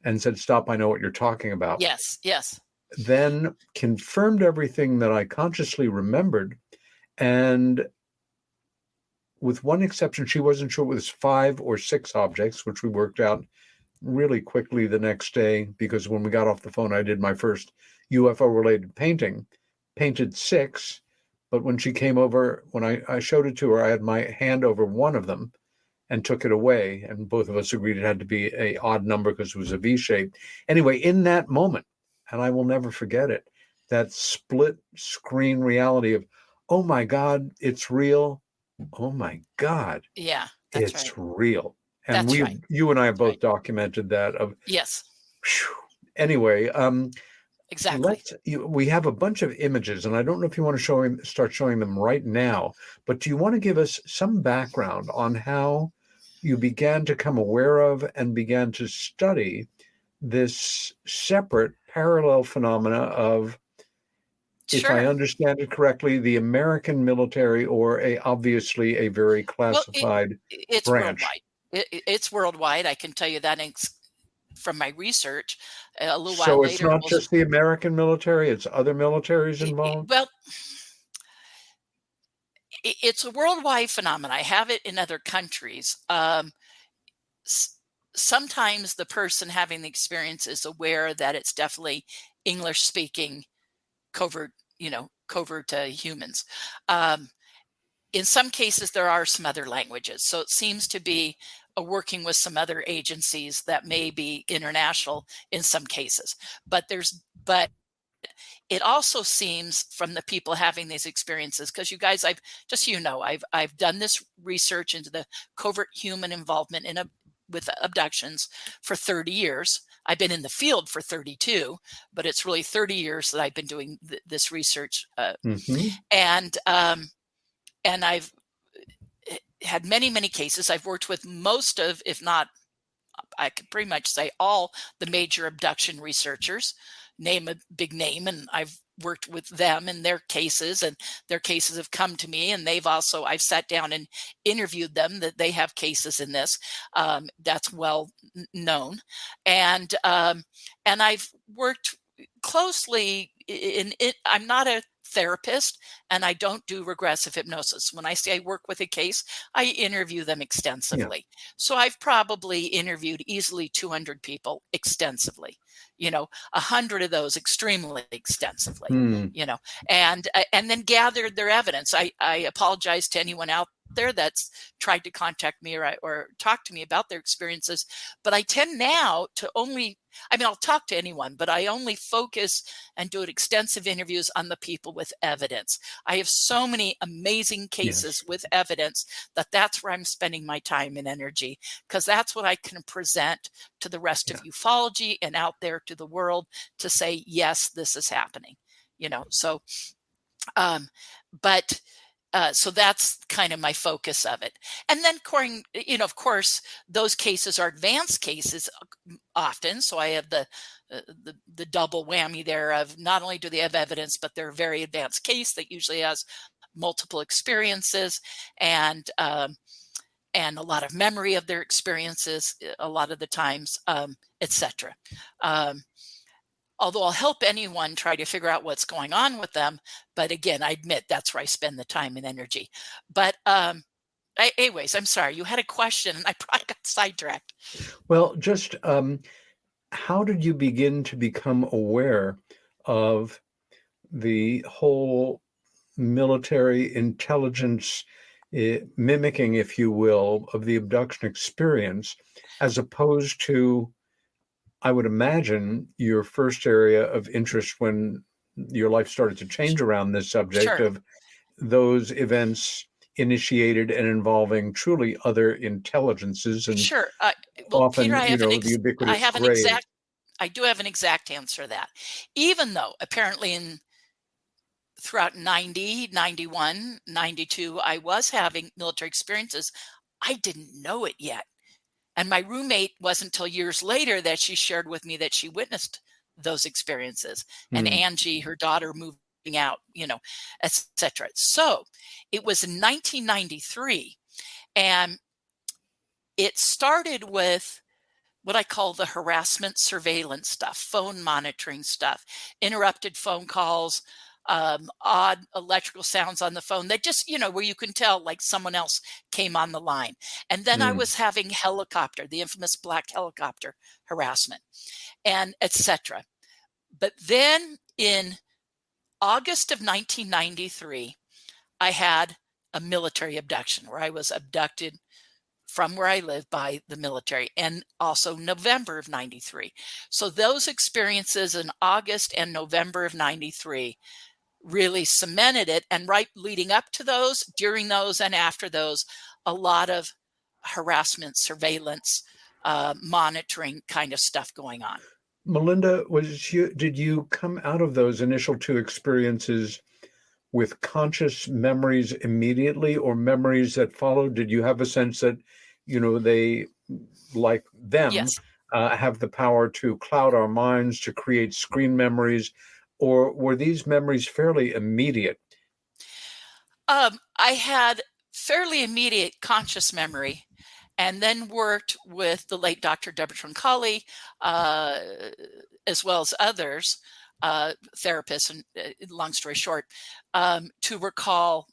and said, stop, I know what you're talking about. Yes. Then confirmed everything that I consciously remembered. And with one exception, she wasn't sure it was 5 or 6 objects, which we worked out really quickly the next day, because when we got off the phone, I did my first UFO-related painting, painted 6. But when she came over, when I showed it to her, I had my hand over one of them and took it away. And both of us agreed it had to be an odd number because it was a V shape. Anyway, in that moment, and I will never forget it, that split screen reality of, oh my God, it's real. Oh my God. Yeah, it's real. And that's right. You and I have both documented that. Yes. Whew. Anyway, exactly. We have a bunch of images, and I don't know if you want to start showing them right now, but do you want to give us some background on how you began to come aware of and began to study this separate parallel phenomena of, Sure. if I understand it correctly, the American military, or obviously a very classified it's branch. Worldwide. It's worldwide. I can tell you that from my research. A little while So later, it's not just the American military; it's other militaries involved. Well, it's a worldwide phenomenon. I have it in other countries. Sometimes the person having the experience is aware that it's definitely English-speaking covert humans. In some cases, there are some other languages. So it seems to be working with some other agencies that may be international in some cases. But it also seems from the people having these experiences, because you guys, I've done this research into the covert human involvement with abductions for 30 years. I've been in the field for 32, but it's really 30 years that I've been doing this research. And I've had many, many cases. I've worked with most of, if not, I could pretty much say all the major abduction researchers, name a big name, and I've worked with them in their cases, and their cases have come to me, and I've sat down and interviewed them that they have cases in this. That's well known. And I've worked closely in it. I'm not a therapist, and I don't do regressive hypnosis. When I say I work with a case, I interview them extensively. Yeah. So I've probably interviewed easily 200 people extensively, 100 of those extremely extensively, and then gathered their evidence. I apologize to anyone out there that's tried to contact me or talk to me about their experiences, but I tend now to I'll talk to anyone, but I only focus and do extensive interviews on the people with evidence. I have so many amazing cases with evidence that's where I'm spending my time and energy, because that's what I can present to the rest of ufology and out there to the world to say, yes, this is happening, so so that's kind of my focus of it. And then, of course, those cases are advanced cases often. So I have the double whammy there of not only do they have evidence, but they're a very advanced case that usually has multiple experiences and a lot of memory of their experiences a lot of the times, etc. Although I'll help anyone try to figure out what's going on with them. But again, I admit that's where I spend the time and energy. But anyways, I'm sorry. You had a question and I probably got sidetracked. Well, just how did you begin to become aware of the whole military intelligence mimicking, if you will, of the abduction experience, as opposed to, I would imagine, your first area of interest when your life started to change around this subject of those events initiated and involving truly other intelligences and well, often, Peter, the ubiquitous grade. I do have an exact answer to that. Even though apparently throughout 90, 91, 92, I was having military experiences, I didn't know it yet. And my roommate wasn't until years later that she shared with me that she witnessed those experiences. And Angie, her daughter, moving out, etc. So it was in 1993. And it started with what I call the harassment surveillance stuff, phone monitoring stuff, interrupted phone calls, odd electrical sounds on the phone that just, where you can tell like someone else came on the line. And then I was having the infamous black helicopter harassment and etc. But then in August of 1993, I had a military abduction where I was abducted from where I live by the military, and also November of 93. So those experiences in August and November of 93 really cemented it. And right leading up to those, during those, and after those, a lot of harassment, surveillance, monitoring kind of stuff going on. Melinda, did you come out of those initial two experiences with conscious memories immediately, or memories that followed? Did you have a sense that, they, like them, have the power to cloud our minds, to create screen memories? Or were these memories fairly immediate? I had fairly immediate conscious memory, and then worked with the late Dr. Deborah Troncalli, as well as others, therapists, and long story short, to recall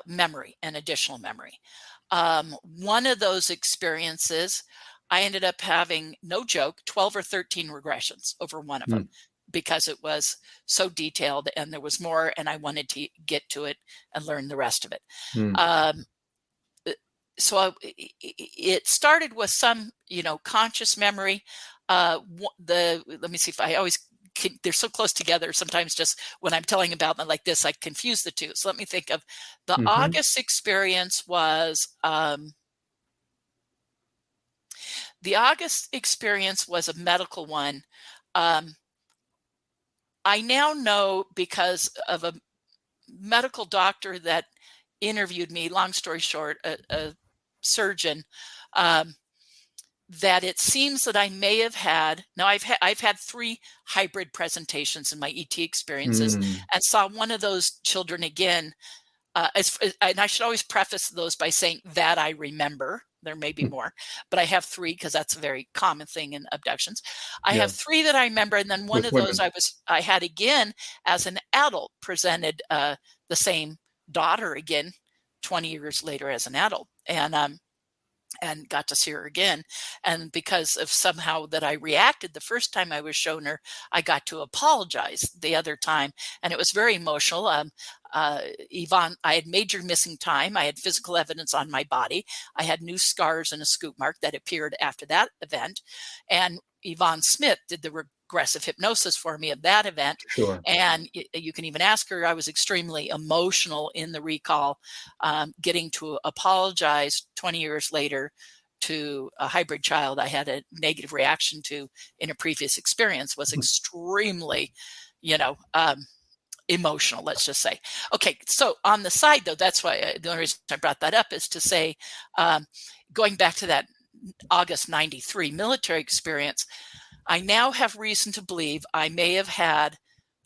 memory and additional memory. One of those experiences, I ended up having, no joke, 12 or 13 regressions over one of them, because it was so detailed and there was more, and I wanted to get to it and learn the rest of it. So it started with some, conscious memory. Let me see if I always, they're so close together. Sometimes just when I'm telling about them like this, I confuse the two. So let me think of the August experience was, the August experience was a medical one. I now know because of a medical doctor that interviewed me, long story short, a surgeon, that it seems that I may have had, now I've had 3 hybrid presentations in my ET experiences, and saw one of those children again. And I should always preface those by saying that I remember. There may be more, but I have 3 because that's a very common thing in abductions. I have 3 that I remember, and then one of those I had again as an adult, presented the same daughter again 20 years later as an adult, and got to see her again. And because of somehow that I reacted the first time I was shown her, I got to apologize the other time. And it was very emotional. Yvonne, I had major missing time. I had physical evidence on my body. I had new scars and a scoop mark that appeared after that event. And Yvonne Smith did the regressive hypnosis for me of that event. Sure. And you can even ask her, I was extremely emotional in the recall, getting to apologize 20 years later to a hybrid child I had a negative reaction to in a previous experience was extremely, emotional, let's just say. Okay, so on the side, though, that's why the only reason I brought that up is to say, going back to that August 93 military experience, I now have reason to believe I may have had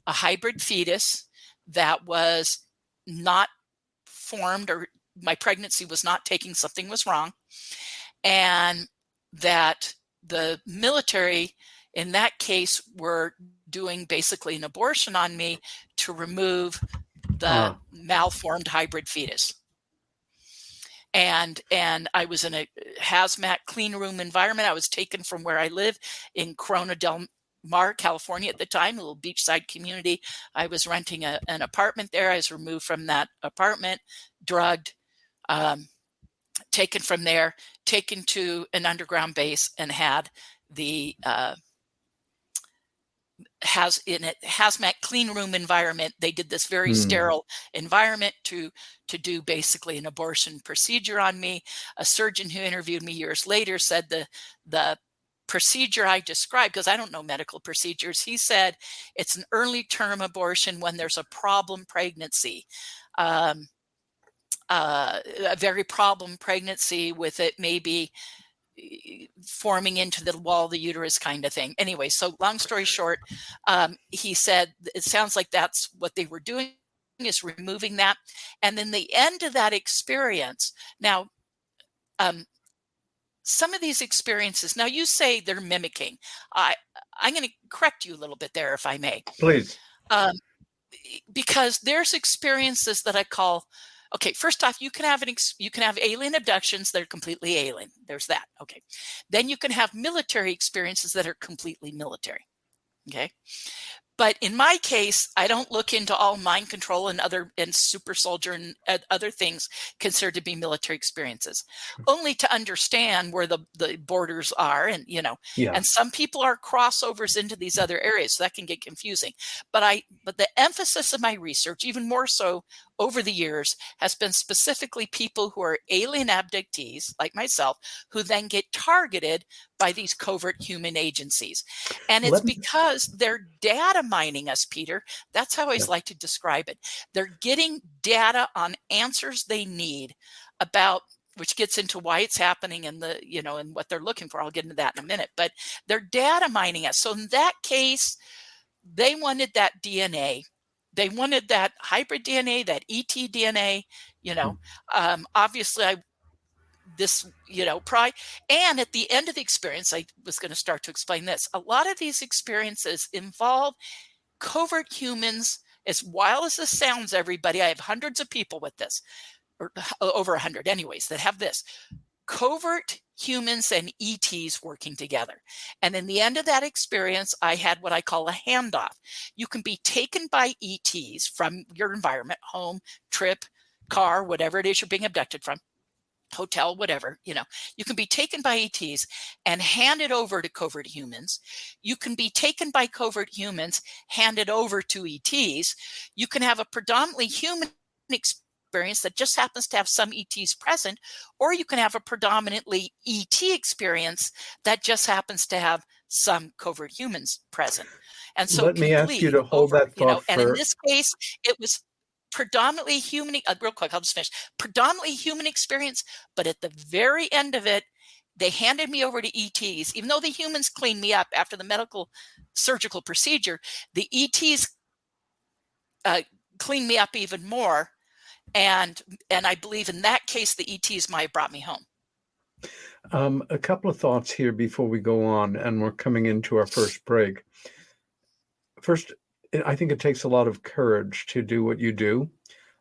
a hybrid fetus that was not formed, or my pregnancy was not taking, something was wrong, and that the military in that case were doing basically an abortion on me to remove the malformed hybrid fetus. And I was in a hazmat clean room environment. I was taken from where I live in Corona del Mar, California at the time, a little beachside community. I was renting an apartment there. I was removed from that apartment, drugged, taken from there, taken to an underground base, and had the hazmat clean room environment. They did this very sterile environment to do basically an abortion procedure on me. A surgeon who interviewed me years later said the procedure I described, because I don't know medical procedures, he said it's an early term abortion when there's a problem pregnancy, a very problem pregnancy with it maybe forming into the wall of the uterus kind of thing. Anyway, so long story short, he said it sounds like that's what they were doing, is removing that. And then the end of that experience. Now, some of these experiences, now you say they're mimicking. I'm going to correct you a little bit there, if I may. Please. Because there's experiences that I call, okay, first off, you can have alien abductions that are completely alien. There's that. Okay. Then you can have military experiences that are completely military. Okay. But in my case, I don't look into all mind control and super soldier and other things considered to be military experiences, only to understand where the borders are. And, and some people are crossovers into these other areas, so that can get confusing. But the emphasis of my research, even more so over the years, has been specifically people who are alien abductees like myself, who then get targeted by these covert human agencies. And it's because they're data mining us, Peter. That's how I always like to describe it. They're getting data on answers they need about, which gets into why it's happening and and what they're looking for. I'll get into that in a minute, but they're data mining us. So in that case, they wanted that DNA. They wanted that hybrid DNA, that ET DNA, obviously probably. And at the end of the experience, I was going to start to explain this. A lot of these experiences involve covert humans. As wild as this sounds, everybody, I have hundreds of people with this, or over 100 anyways, that have this. Covert humans and ETs working together. And in the end of that experience, I had what I call a handoff. You can be taken by ETs from your environment, home, trip, car, whatever it is you're being abducted from, hotel, whatever, you can be taken by ETs and handed over to covert humans. You can be taken by covert humans, handed over to ETs. You can have a predominantly human experience that just happens to have some ETs present, or you can have a predominantly ET experience that just happens to have some covert humans present. And so let me ask you to hold that thought and in this case, it was predominantly human, real quick, I'll just finish. Predominantly human experience, but at the very end of it, they handed me over to ETs. Even though the humans cleaned me up after the medical surgical procedure, the ETs cleaned me up even more. And I believe in that case, the ETs might have brought me home. A couple of thoughts here before we go on, and we're coming into our first break. First, I think it takes a lot of courage to do what you do.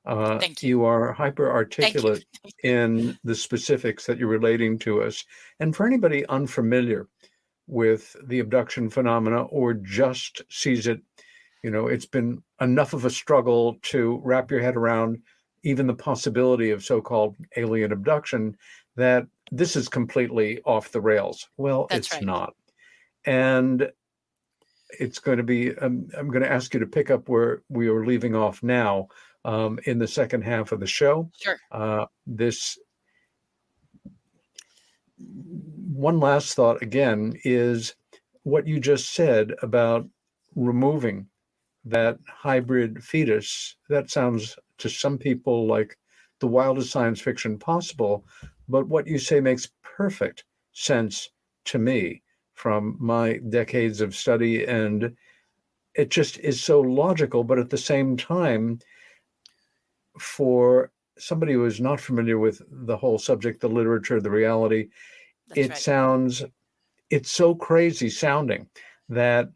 Thank you. You are hyper articulate in the specifics that you're relating to us. And for anybody unfamiliar with the abduction phenomena or just sees it It's been enough of a struggle to wrap your head around even the possibility of so-called alien abduction that this is completely off the rails. Well, That's it's right. not. And it's going to be, I'm going to ask you to pick up where we are leaving off now in the second half of the show. Sure. This one last thought again is what you just said about removing that hybrid fetus. That sounds to some people like the wildest science fiction possible, but what you say makes perfect sense to me from my decades of study, and it just is so logical. But at the same time, for somebody who is not familiar with the whole subject, the literature, the reality, it's so crazy sounding that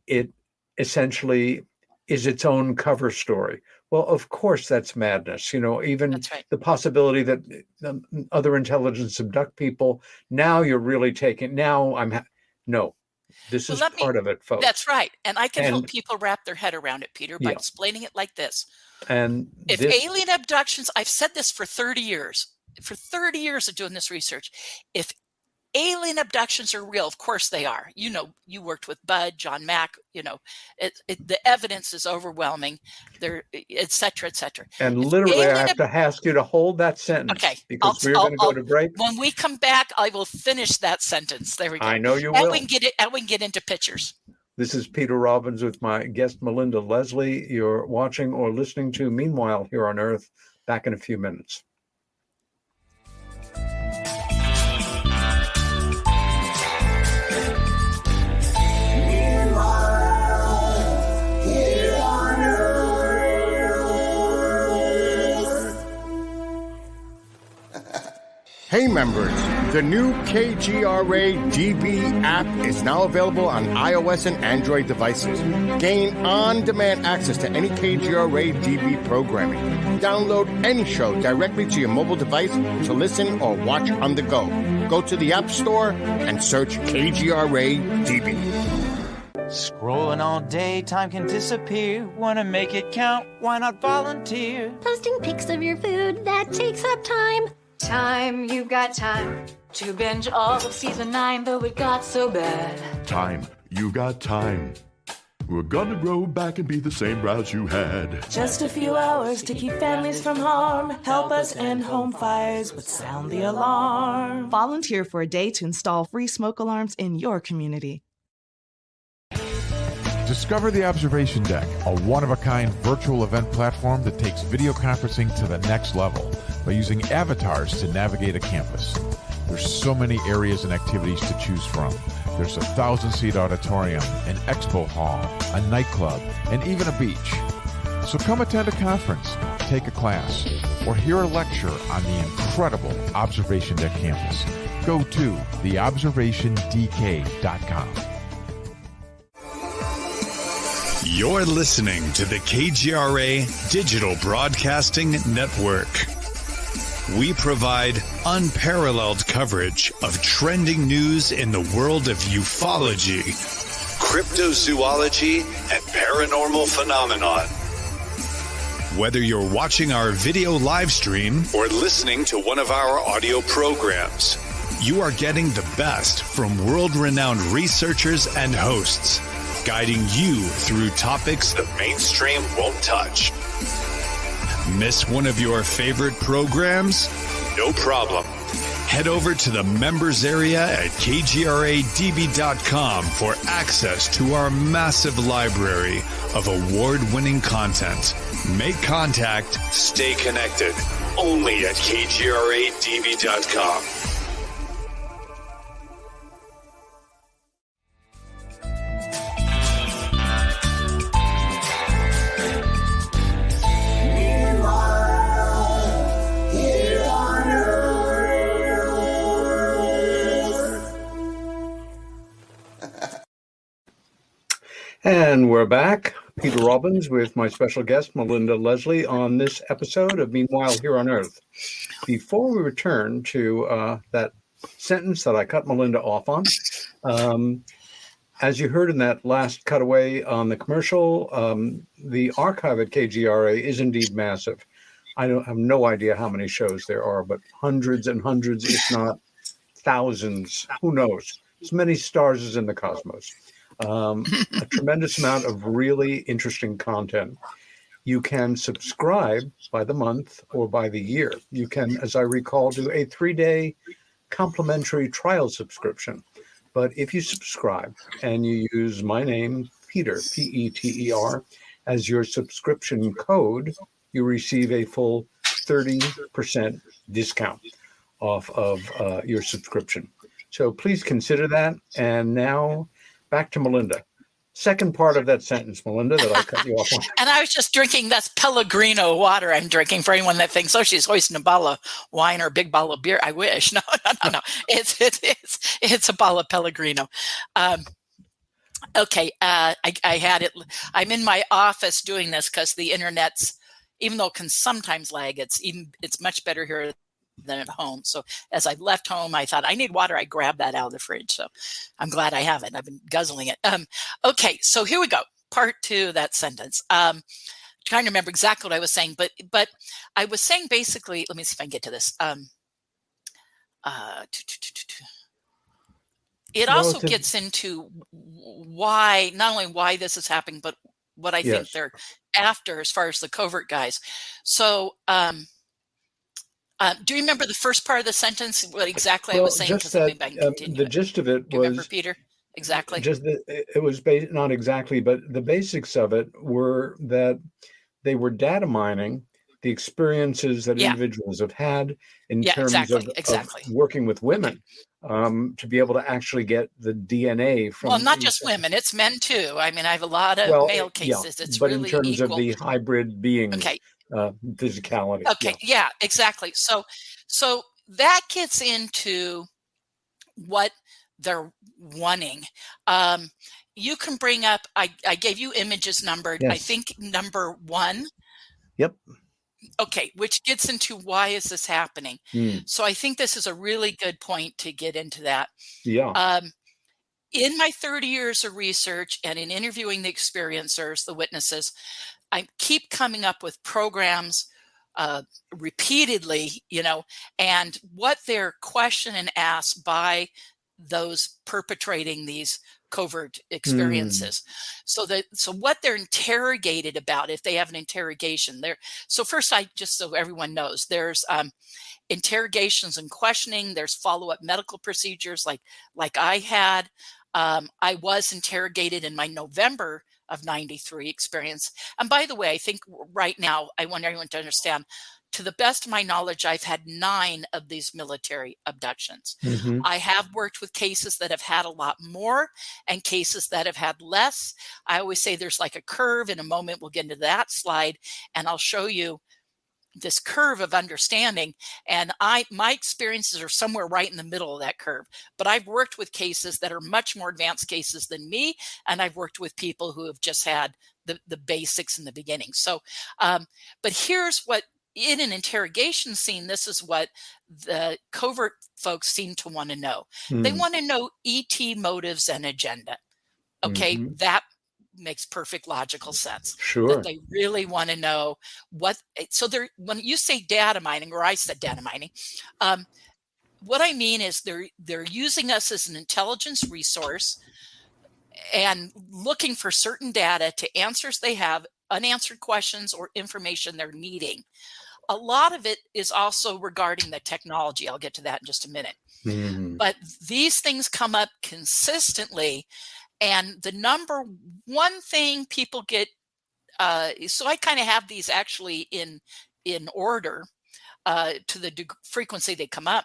it essentially is its own cover story. Well, of course, that's madness. Even the possibility that other intelligence abduct people. Now you're really taking. No, this is part of it, folks. That's right. And I can help people wrap their head around it, Peter, by explaining it like this. And if alien abductions, I've said this for 30 years. For 30 years of doing this research, if alien abductions are real, of course they are. You worked with Bud, John Mack, the evidence is overwhelming, et cetera, et cetera. And literally, I have to ask you to hold that sentence. Okay. Because we're going to go to break. When we come back, I will finish that sentence. There we go. I know you will. We can get into pictures. This is Peter Robbins with my guest, Melinda Leslie. You're watching or listening to Meanwhile Here on Earth. Back in a few minutes. Hey members, the new KGRA DB app is now available on iOS and Android devices. Gain on-demand access to any KGRA DB programming. Download any show directly to your mobile device to listen or watch on the go. Go to the App Store and search KGRA DB. Scrolling all day, time can disappear. Wanna make it count? Why not volunteer? Posting pics of your food, that takes up time. Time, you got time to binge all of season 9, though it got so bad. Time, you got time. We're gonna grow back and be the same browse you had. Just a few hours to keep families from harm. Help us end home fires, but sound the alarm. Volunteer for a day to install free smoke alarms in your community. Discover the Observation Deck, a one-of-a-kind virtual event platform that takes video conferencing to the next level by using avatars to navigate a campus. There's so many areas and activities to choose from. There's a 1,000-seat auditorium, an expo hall, a nightclub, and even a beach. So come attend a conference, take a class, or hear a lecture on the incredible Observation Deck campus. Go to theobservationdk.com. You're listening to the KGRA Digital Broadcasting Network. We provide unparalleled coverage of trending news in the world of ufology, cryptozoology, and paranormal phenomenon. Whether you're watching our video live stream or listening to one of our audio programs, you are getting the best from world-renowned researchers and hosts, guiding you through topics the mainstream won't touch. Miss one of your favorite programs? No problem. Head over to the members area at kgradb.com for access to our massive library of award-winning content. Make contact, stay connected. Only at kgradb.com. And we're back. Peter Robbins with my special guest, Melinda Leslie, on this episode of Meanwhile Here on Earth. Before we return to that sentence that I cut Melinda off on, as you heard in that last cutaway on the commercial, the archive at KGRA is indeed massive. I have no idea how many shows there are, but hundreds and hundreds, if not thousands, who knows? As many stars as in the cosmos. A tremendous amount of really interesting content. You can subscribe by the month or by the year. You can, as I recall, do a 3-day complimentary trial subscription. But if you subscribe and you use my name, Peter, Peter, as your subscription code, you receive a full 30% discount off of your subscription. So please consider that. And now back to Melinda. Second part of that sentence, Melinda, that I cut you off on. And I was just drinking, that's Pellegrino water I'm drinking, for anyone that thinks, oh, she's hoisting a bottle of wine or a big bottle of beer. I wish. No. It's a bottle of Pellegrino. Okay, I had it. I'm in my office doing this because the internet's, even though it can sometimes lag, it's much better here than at home. So as I left home, I thought I need water. I grabbed that out of the fridge. So I'm glad I have it. I've been guzzling it. Okay, so here we go. Part 2 of that sentence. Trying to remember exactly what I was saying, but I was saying basically, let me see if I can get to this. It also gets into why, not only why this is happening, but what I think they're after as far as the covert guys. So, do you remember the first part of the sentence? What exactly I was saying? Just that, the gist of it was. Do you remember, Peter? Exactly. Just that it was not exactly, but the basics of it were that they were data mining the experiences that individuals have had in terms of working with women, to be able to actually get the DNA from. Well, not just women; it's men too. I mean, I have a lot of male cases. It's but really in terms equal. of the hybrid being. Physicality. Okay, yeah, exactly. So that gets into what they're wanting. You can bring up, I gave you images numbered. Yes. I think number 1. Yep. Okay, which gets into why is this happening? So I think this is a really good point to get into that. Yeah. In my 30 years of research and in interviewing the experiencers, the witnesses, I keep coming up with programs repeatedly, and what they're questioned and asked by those perpetrating these covert experiences. So what they're interrogated about, if they have an interrogation there. So first, just so everyone knows, there's interrogations and questioning. There's follow-up medical procedures like I had. I was interrogated in my November of 93 experience. And by the way, I think right now, I want everyone to understand, to the best of my knowledge, I've had 9 of these military abductions. Mm-hmm. I have worked with cases that have had a lot more and cases that have had less. I always say there's like a curve. In a moment, we'll get into that slide, and I'll show you this curve of understanding, and my experiences are somewhere right in the middle of that curve. But I've worked with cases that are much more advanced cases than me, and I've worked with people who have just had the basics in the beginning. So, but here's what, in an interrogation scene, this is what the covert folks seem to want to know. They want to know ET motives and agenda. Okay, that makes perfect logical sense. Sure. That they really want to know what. So when you say data mining, or I said data mining, what I mean is they're using us as an intelligence resource and looking for certain data to answers they have, unanswered questions, or information they're needing. A lot of it is also regarding the technology. I'll get to that in just a minute. But these things come up consistently. And the number one thing people get, so I kind of have these actually in order to the frequency they come up,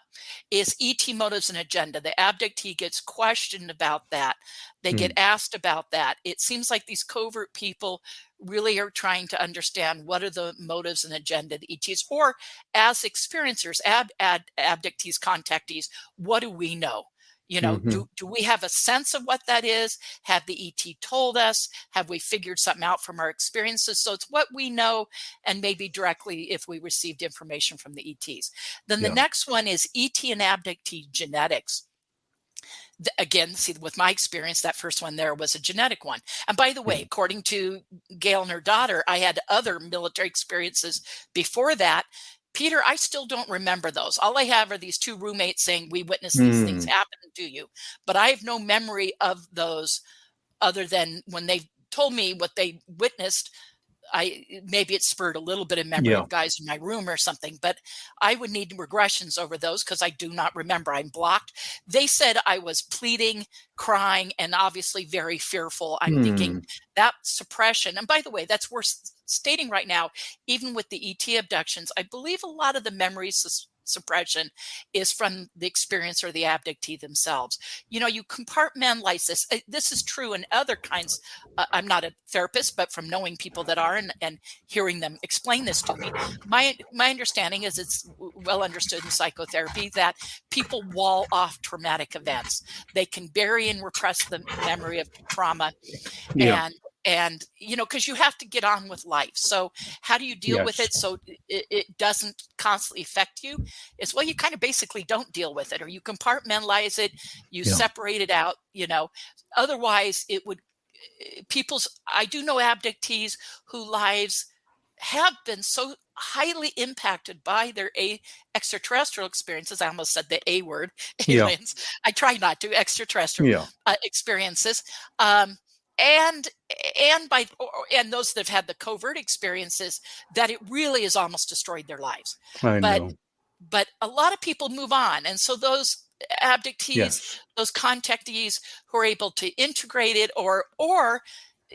is ET motives and agenda. The abductee gets questioned about that. They get asked about that. It seems like these covert people really are trying to understand what are the motives and agenda of the ETs, or as experiencers, abductees, contactees, what do we know? Do we have a sense of what that is? Have the ET told us? Have we figured something out from our experiences? So it's what we know, and maybe directly if we received information from the ETs. Then the next one is ET and abductee genetics. again, see, with my experience, that first one there was a genetic one. And by the way, according to Gail and her daughter, I had other military experiences before that. Peter, I still don't remember those. All I have are these two roommates saying we witnessed these things happen to you, but I have no memory of those other than when they told me what they witnessed. Maybe it spurred a little bit of memory of guys in my room or something, but I would need regressions over those because I do not remember. I'm blocked. They said I was pleading, crying, and obviously very fearful. I'm thinking that suppression. And by the way, that's worth stating right now, even with the ET abductions, I believe a lot of the memory suppression is from the experience or the abductee themselves. You know, you compartmentalize this. This is true in other kinds. I'm not a therapist, but from knowing people that are and hearing them explain this to me, my understanding is it's well understood in psychotherapy that people wall off traumatic events. They can bury and repress the memory of trauma, and you know, because you have to get on with life. So how do you deal with it so it doesn't constantly affect you? Is, well, you kind of basically don't deal with it, or you compartmentalize it, you separate it out, you know. Otherwise it would, I do know abductees whose lives have been so highly impacted by their extraterrestrial experiences. I almost said the A word, aliens. I try not to, extraterrestrial experiences. And those that have had the covert experiences, that it really has almost destroyed their lives. But a lot of people move on. And so those abductees, those contactees who are able to integrate it, or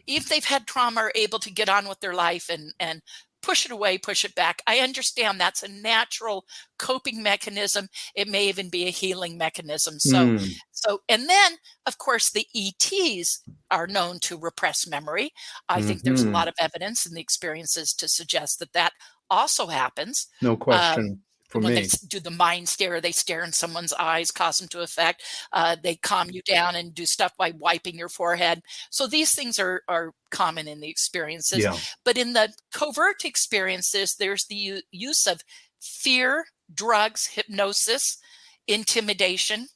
if they've had trauma, are able to get on with their life and push it away, push it back. I understand that's a natural coping mechanism. It may even be a healing mechanism. So, and then of course the ETs are known to repress memory. I think there's a lot of evidence in the experiences to suggest that also happens. No question. When they do the mind stare, they stare in someone's eyes, cause them to affect. They calm you down and do stuff by wiping your forehead. So these things are common in the experiences. But in the covert experiences, there's the use of fear, drugs, hypnosis, intimidation,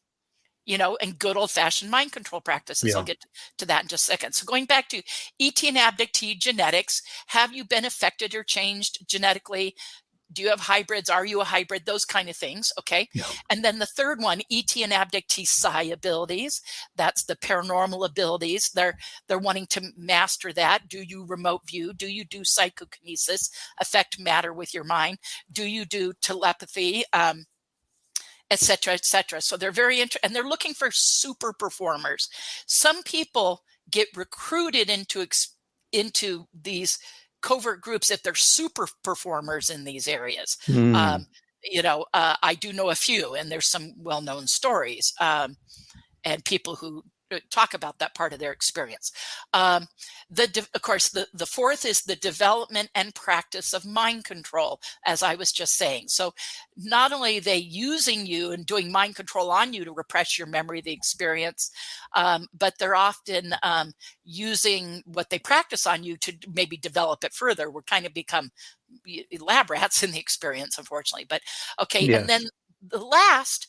you know, and good old-fashioned mind control practices. I'll get to that in just a second. So going back to ET and abductee genetics, have you been affected or changed genetically? Do you have hybrids? Are you a hybrid? Those kind of things. Okay. And then the third one, ET and abductee psi abilities. That's the paranormal abilities. They're wanting to master that. Do you remote view? Do you do psychokinesis, affect matter with your mind? Do you do telepathy? Et cetera, et cetera. So they're very and they're looking for super performers. Some people get recruited into these covert groups if they're super performers in these areas. You know, I do know a few, and there's some well-known stories and people who talk about that part of their experience. Of course, the fourth is the development and practice of mind control, as I was just saying. So not only are they using you and doing mind control on you to repress your memory of the experience, but they're often using what they practice on you to maybe develop it further. We're kind of become lab rats in the experience, unfortunately. But okay, and then the last,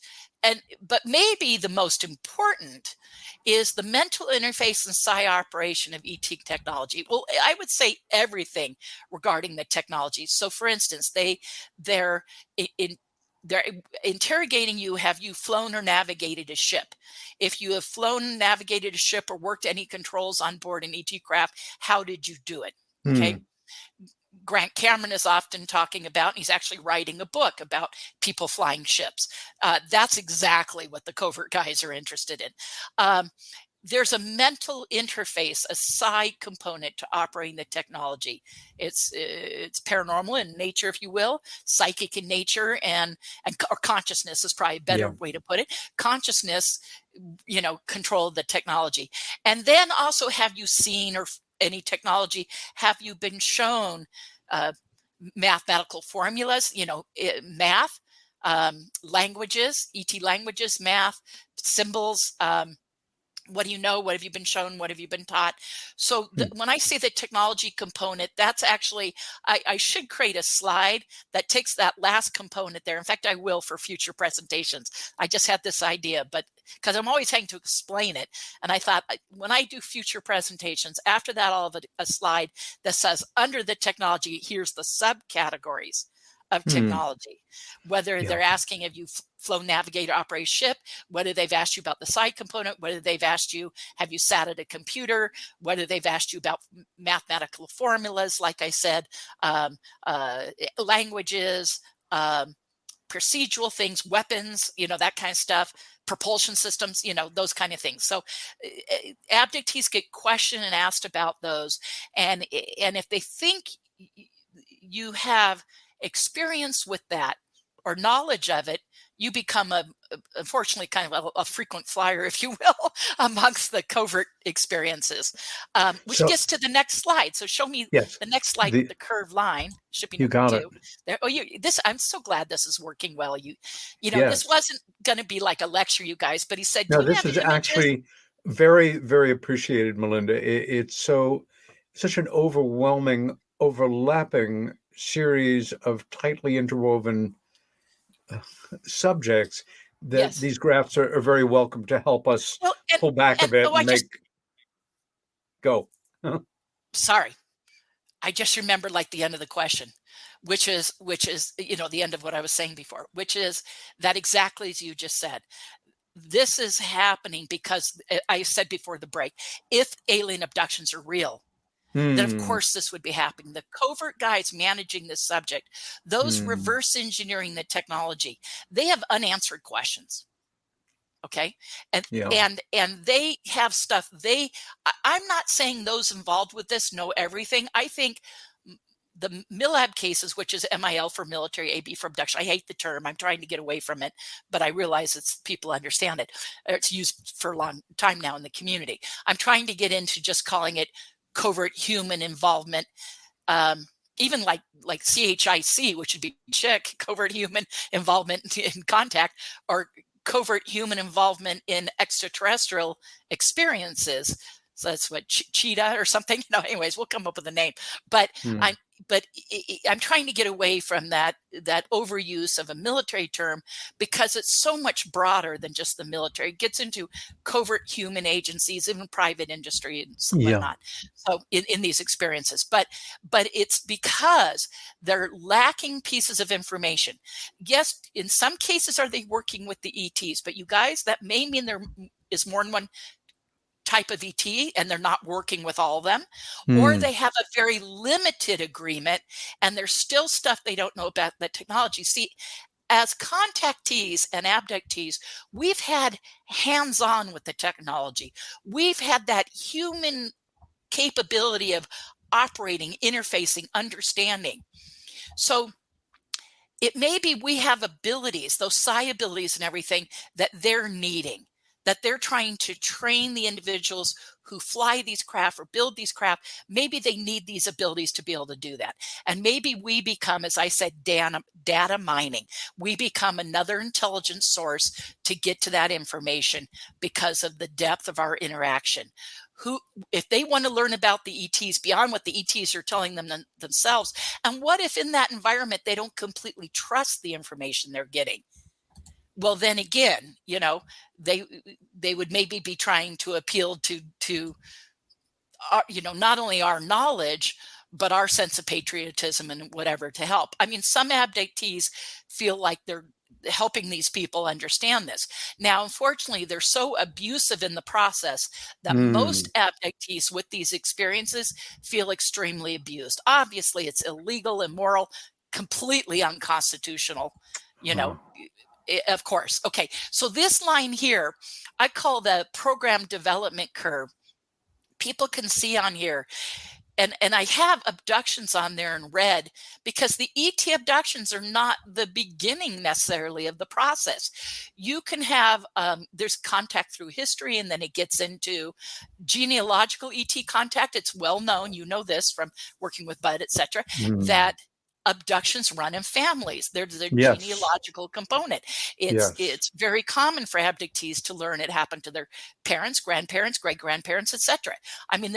but maybe the most important, is the mental interface and psi operation of ET technology. Well, I would say everything regarding the technology. So for instance, they're interrogating you. Have you flown or navigated a ship? If you have flown, navigated a ship, or worked any controls on board an ET craft, how did you do it? Okay. Grant Cameron is often talking about, and he's actually writing a book about people flying ships. That's exactly what the covert guys are interested in. There's a mental interface, a psi component to operating the technology. It's paranormal in nature, if you will, psychic in nature, or consciousness is probably a better way to put it. Consciousness, you know, control the technology. And then also, have you seen, or any technology, have you been shown mathematical formulas, you know, math, languages, ET languages, math, symbols, What do you know? What have you been shown? What have you been taught? So when I say the technology component, that's actually, I should create a slide that takes that last component there. In fact, I will for future presentations. I just had this idea, but because I'm always having to explain it. And I thought when I do future presentations, after that, I'll have a slide that says under the technology, here's the subcategories of technology, whether they're asking if you've flown, navigate, or operate ship, whether they've asked you about the side component, whether they've asked you, have you sat at a computer, whether they've asked you about mathematical formulas, like I said, languages, procedural things, weapons, that kind of stuff, propulsion systems, those kind of things. So abductees get questioned and asked about those. And if they think you have experience with that or knowledge of it, you become unfortunately kind of a frequent flyer, if you will, amongst the covert experiences, which gets to the next slide. So show me the next slide with the curved line. Shipping you got it. There, I'm so glad this is working well. This wasn't going to be like a lecture, you guys, but he said, no, this is actually very, very appreciated, Melinda. It's such an overlapping series of tightly interwoven subjects that these graphs are very welcome to help us pull back a bit and go. Sorry. I just remembered the end of the question, which is, the end of what I was saying before, which is that exactly as you just said. This is happening because I said before the break, if alien abductions are real, then of course this would be happening. The covert guys managing this subject, those reverse engineering the technology, they have unanswered questions. Okay. And they have stuff I'm not saying those involved with this know everything. I think the MILAB cases, which is MIL for military, AB for abduction. I hate the term. I'm trying to get away from it, but I realize people understand it. It's used for a long time now in the community. I'm trying to get into just calling it covert human involvement, even like CHIC, which would be CHIC, covert human involvement in contact, or covert human involvement in extraterrestrial experiences. So that's what cheetah or something. Anyways, we'll come up with a name. But I'm trying to get away from that overuse of a military term because it's so much broader than just the military. It gets into covert human agencies, even private industry and whatnot. So in these experiences, but it's because they're lacking pieces of information. Yes, in some cases are they working with the ETs, but you guys, that may mean there is more than one type of ET and they're not working with all of them, or they have a very limited agreement and there's still stuff they don't know about the technology. See, as contactees and abductees, we've had hands-on with the technology. We've had that human capability of operating, interfacing, understanding. So it may be we have abilities, those psi abilities and everything that they're needing, that they're trying to train the individuals who fly these craft or build these craft. Maybe they need these abilities to be able to do that. And maybe we become, as I said, data mining. We become another intelligence source to get to that information because of the depth of our interaction. If they want to learn about the ETs beyond what the ETs are telling them themselves, and what if in that environment they don't completely trust the information they're getting? Well, then again, they would maybe be trying to appeal to not only our knowledge, but our sense of patriotism and whatever to help. I mean, some abductees feel like they're helping these people understand this. Now, unfortunately, they're so abusive in the process that most abductees with these experiences feel extremely abused. Obviously, it's illegal, immoral, completely unconstitutional, Of course. Okay. So this line here, I call the program development curve. People can see on here. And I have abductions on there in red because the ET abductions are not the beginning necessarily of the process. You can have, there's contact through history, and then it gets into genealogical ET contact. It's well known, you know this from working with Bud, et cetera, that abductions run in families. There's a Yes. genealogical component. It's very common for abductees to learn it happened to their parents, grandparents, great-grandparents, etc. I mean,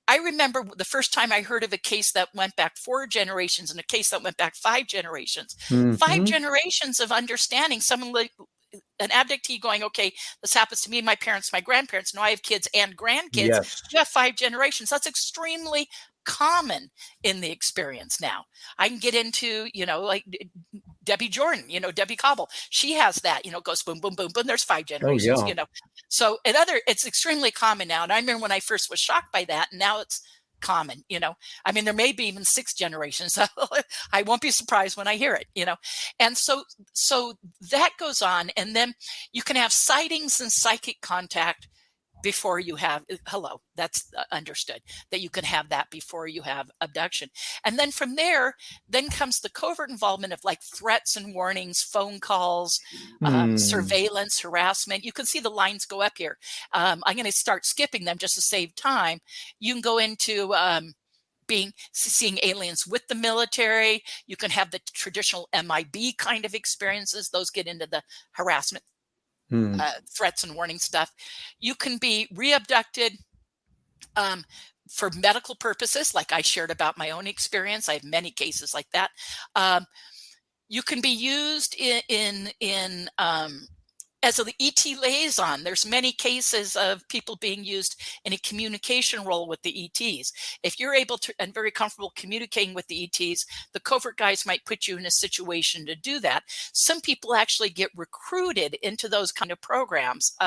I remember the first time I heard of a case that went back 4 generations and a case that went back 5 generations. 5 generations of understanding someone like an abductee going, okay, this happens to me, my parents, my grandparents. Now I have kids and grandkids. Yes. You have 5 generations. That's extremely common in the experience now. I can get into, like Debbie Jordan, Debbie Cobble. She has that, goes boom, boom, boom, boom. There's 5 generations, Oh, yeah. So it's extremely common now. And I remember when I first was shocked by that, and now it's common, I mean, there may be even 6 generations. I won't be surprised when I hear it, and so that goes on. And then you can have sightings and psychic contact before you have that's understood, that you can have that before you have abduction. And then from there, then comes the covert involvement of like threats and warnings, phone calls, surveillance, harassment. You can see the lines go up here. I'm going to start skipping them just to save time. You can go into seeing aliens with the military. You can have the traditional MIB kind of experiences. Those get into the harassment, threats and warning stuff. You can be re-abducted for medical purposes, like I shared about my own experience. I have many cases like that. You can be used in as an ET liaison. There's many cases of people being used in a communication role with the ETs. If you're able to and very comfortable communicating with the ETs, the covert guys might put you in a situation to do that. Some people actually get recruited into those kind of programs.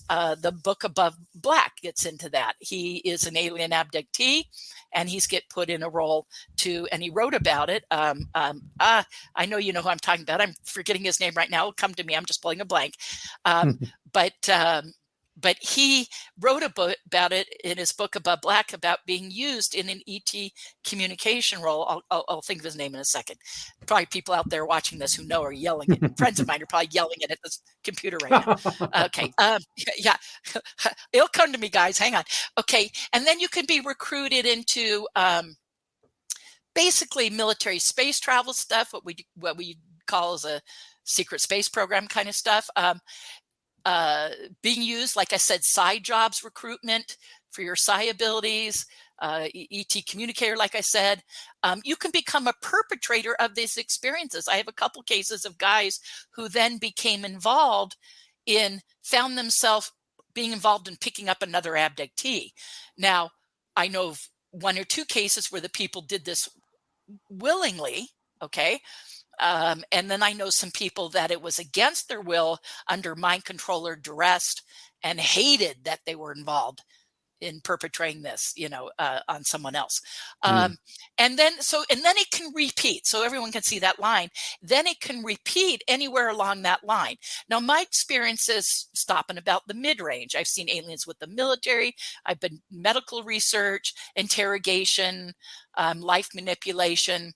The book Above Black gets into that. He is an alien abductee, and he's get put in a role and he wrote about it. I know you know who I'm talking about. I'm forgetting his name right now. It'll come to me. I'm just pulling a blank. But he wrote about it in his book Above Black, about being used in an ET communication role. I'll think of his name in a second. Probably people out there watching this who know are yelling at friends of mine are probably yelling at this computer right now. Okay. Yeah, it'll come to me, guys. Hang on. Okay. And then you can be recruited into basically military space travel stuff, what we call as a secret space program kind of stuff. Being used, like I said, side jobs recruitment for your psi abilities, ET communicator, like I said. You can become a perpetrator of these experiences. I have a couple cases of guys who then became found themselves being involved in picking up another abductee. Now, I know of 1 or 2 cases where the people did this willingly, okay? And then I know some people that it was against their will, under mind control or duress, and hated that they were involved in perpetrating this, on someone else. And then it can repeat. So everyone can see that line. Then it can repeat anywhere along that line. Now, my experiences stop in about the mid-range. I've seen aliens with the military. I've been medical research, interrogation, life manipulation,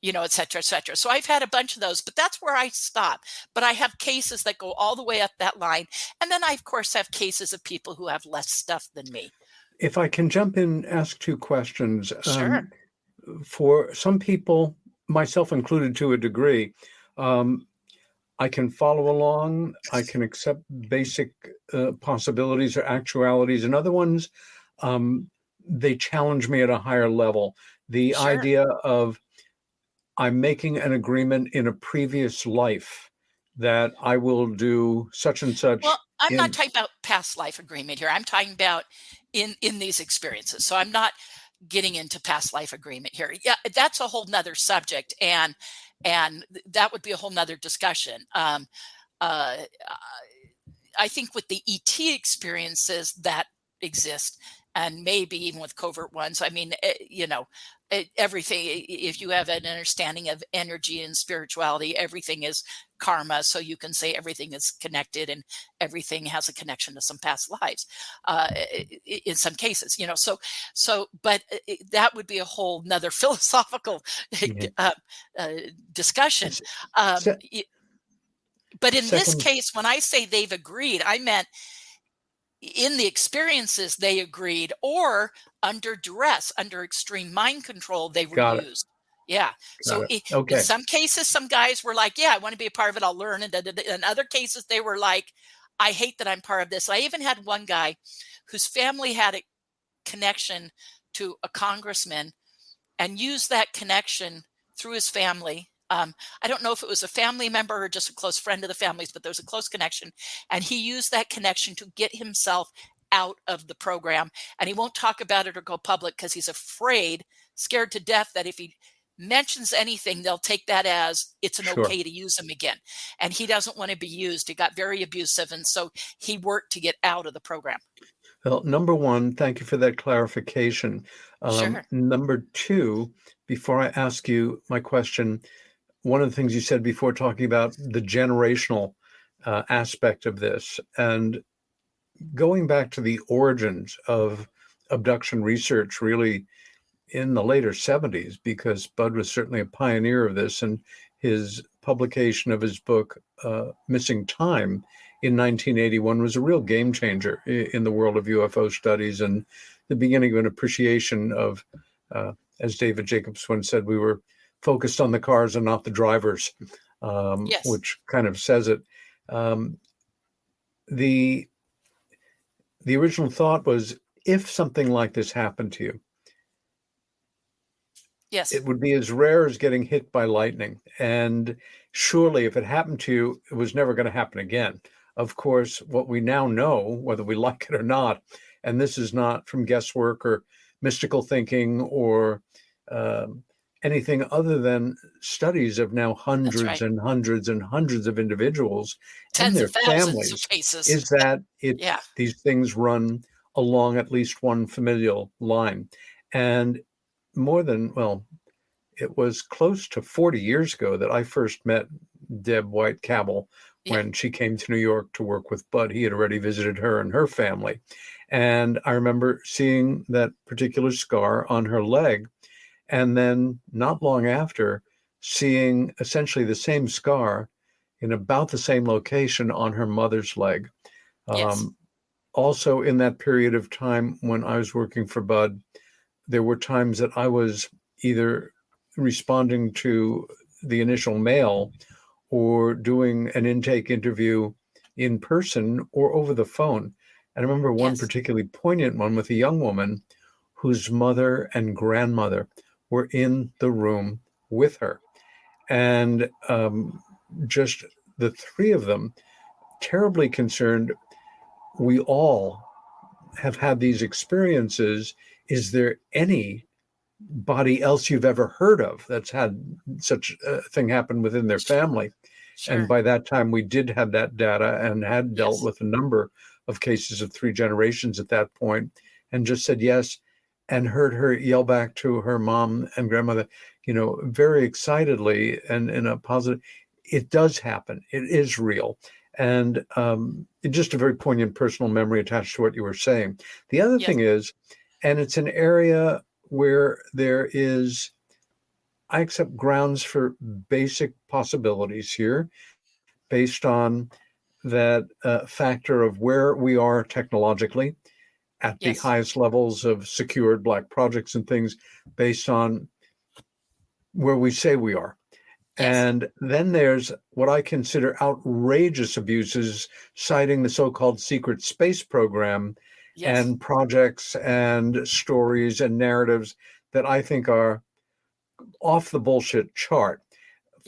et cetera, et cetera. So I've had a bunch of those, but that's where I stop. But I have cases that go all the way up that line. And then I, of course, have cases of people who have less stuff than me. If I can jump in, ask 2 questions. Sure. For some people, myself included to a degree, I can follow along. I can accept basic possibilities or actualities. And other ones, they challenge me at a higher level. The idea of, I'm making an agreement in a previous life that I will do such and such. Well, I'm not talking about past life agreement here. I'm talking about in these experiences. So I'm not getting into past life agreement here. Yeah, that's a whole nother subject. And that would be a whole nother discussion. I think with the ET experiences that exist, and maybe even with covert ones, I mean, everything, if you have an understanding of energy and spirituality, everything is karma. So you can say everything is connected and everything has a connection to some past lives in some cases, but that would be a whole nother philosophical discussion. But in this case, when I say they've agreed, I meant in the experiences they agreed, or under duress, under extreme mind control, they were used. Yeah. So Got it. in Okay. some cases, some guys were like, yeah, I want to be a part of it. I'll learn. And in other cases, they were like, I hate that I'm part of this. I even had one guy whose family had a connection to a congressman and used that connection through his family. I don't know if it was a family member or just a close friend of the family's, but there was a close connection. And he used that connection to get himself out of the program. And he won't talk about it or go public because he's afraid, scared to death that if he mentions anything, they'll take that as it's an Sure. okay to use him again. And he doesn't want to be used. It got very abusive. And so he worked to get out of the program. Well, number one, thank you for that clarification. Sure. Number two, before I ask you my question, one of the things you said before talking about the generational aspect of this, and going back to the origins of abduction research really in the later 70s, because Bud was certainly a pioneer of this, and his publication of his book, Missing Time, in 1981 was a real game changer in the world of UFO studies and the beginning of an appreciation of, as David Jacobs once said, we were focused on the cars and not the drivers, Yes. which kind of says it. The original thought was, if something like this happened to you, Yes. it would be as rare as getting hit by lightning. And surely if it happened to you, it was never going to happen again. Of course, what we now know, whether we like it or not, and this is not from guesswork or mystical thinking or anything other than studies of now hundreds right. and hundreds and hundreds of individuals Tens and their of thousands families, of cases. is that Yeah. these things run along at least one familial line. And more than, well, it was close to 40 years ago that I first met Deb White Cabell when she came to New York to work with Bud. He had already visited her and her family. And I remember seeing that particular scar on her leg. And then not long after, seeing essentially the same scar in about the same location on her mother's leg. Yes. Also in that period of time when I was working for Bud, there were times that I was either responding to the initial mail or doing an intake interview in person or over the phone. And I remember one particularly poignant one with a young woman whose mother and grandmother were in the room with her. And just the three of them, terribly concerned. We all have had these experiences. Is there anybody else you've ever heard of that's had such a thing happen within their family? Sure. And by that time, we did have that data and had dealt with a number of cases of three generations at that point, and just said yes, and heard her yell back to her mom and grandmother, very excitedly and in a positive, it does happen. It is real. And it's just a very poignant personal memory attached to what you were saying. The other thing is, and it's an area where there is, I accept grounds for basic possibilities here based on that factor of where we are technologically at the highest levels of secured black projects and things based on where we say we are. And then there's what I consider outrageous abuses, citing the so-called secret space program and projects and tories and narratives that I think are off the bullshit chart.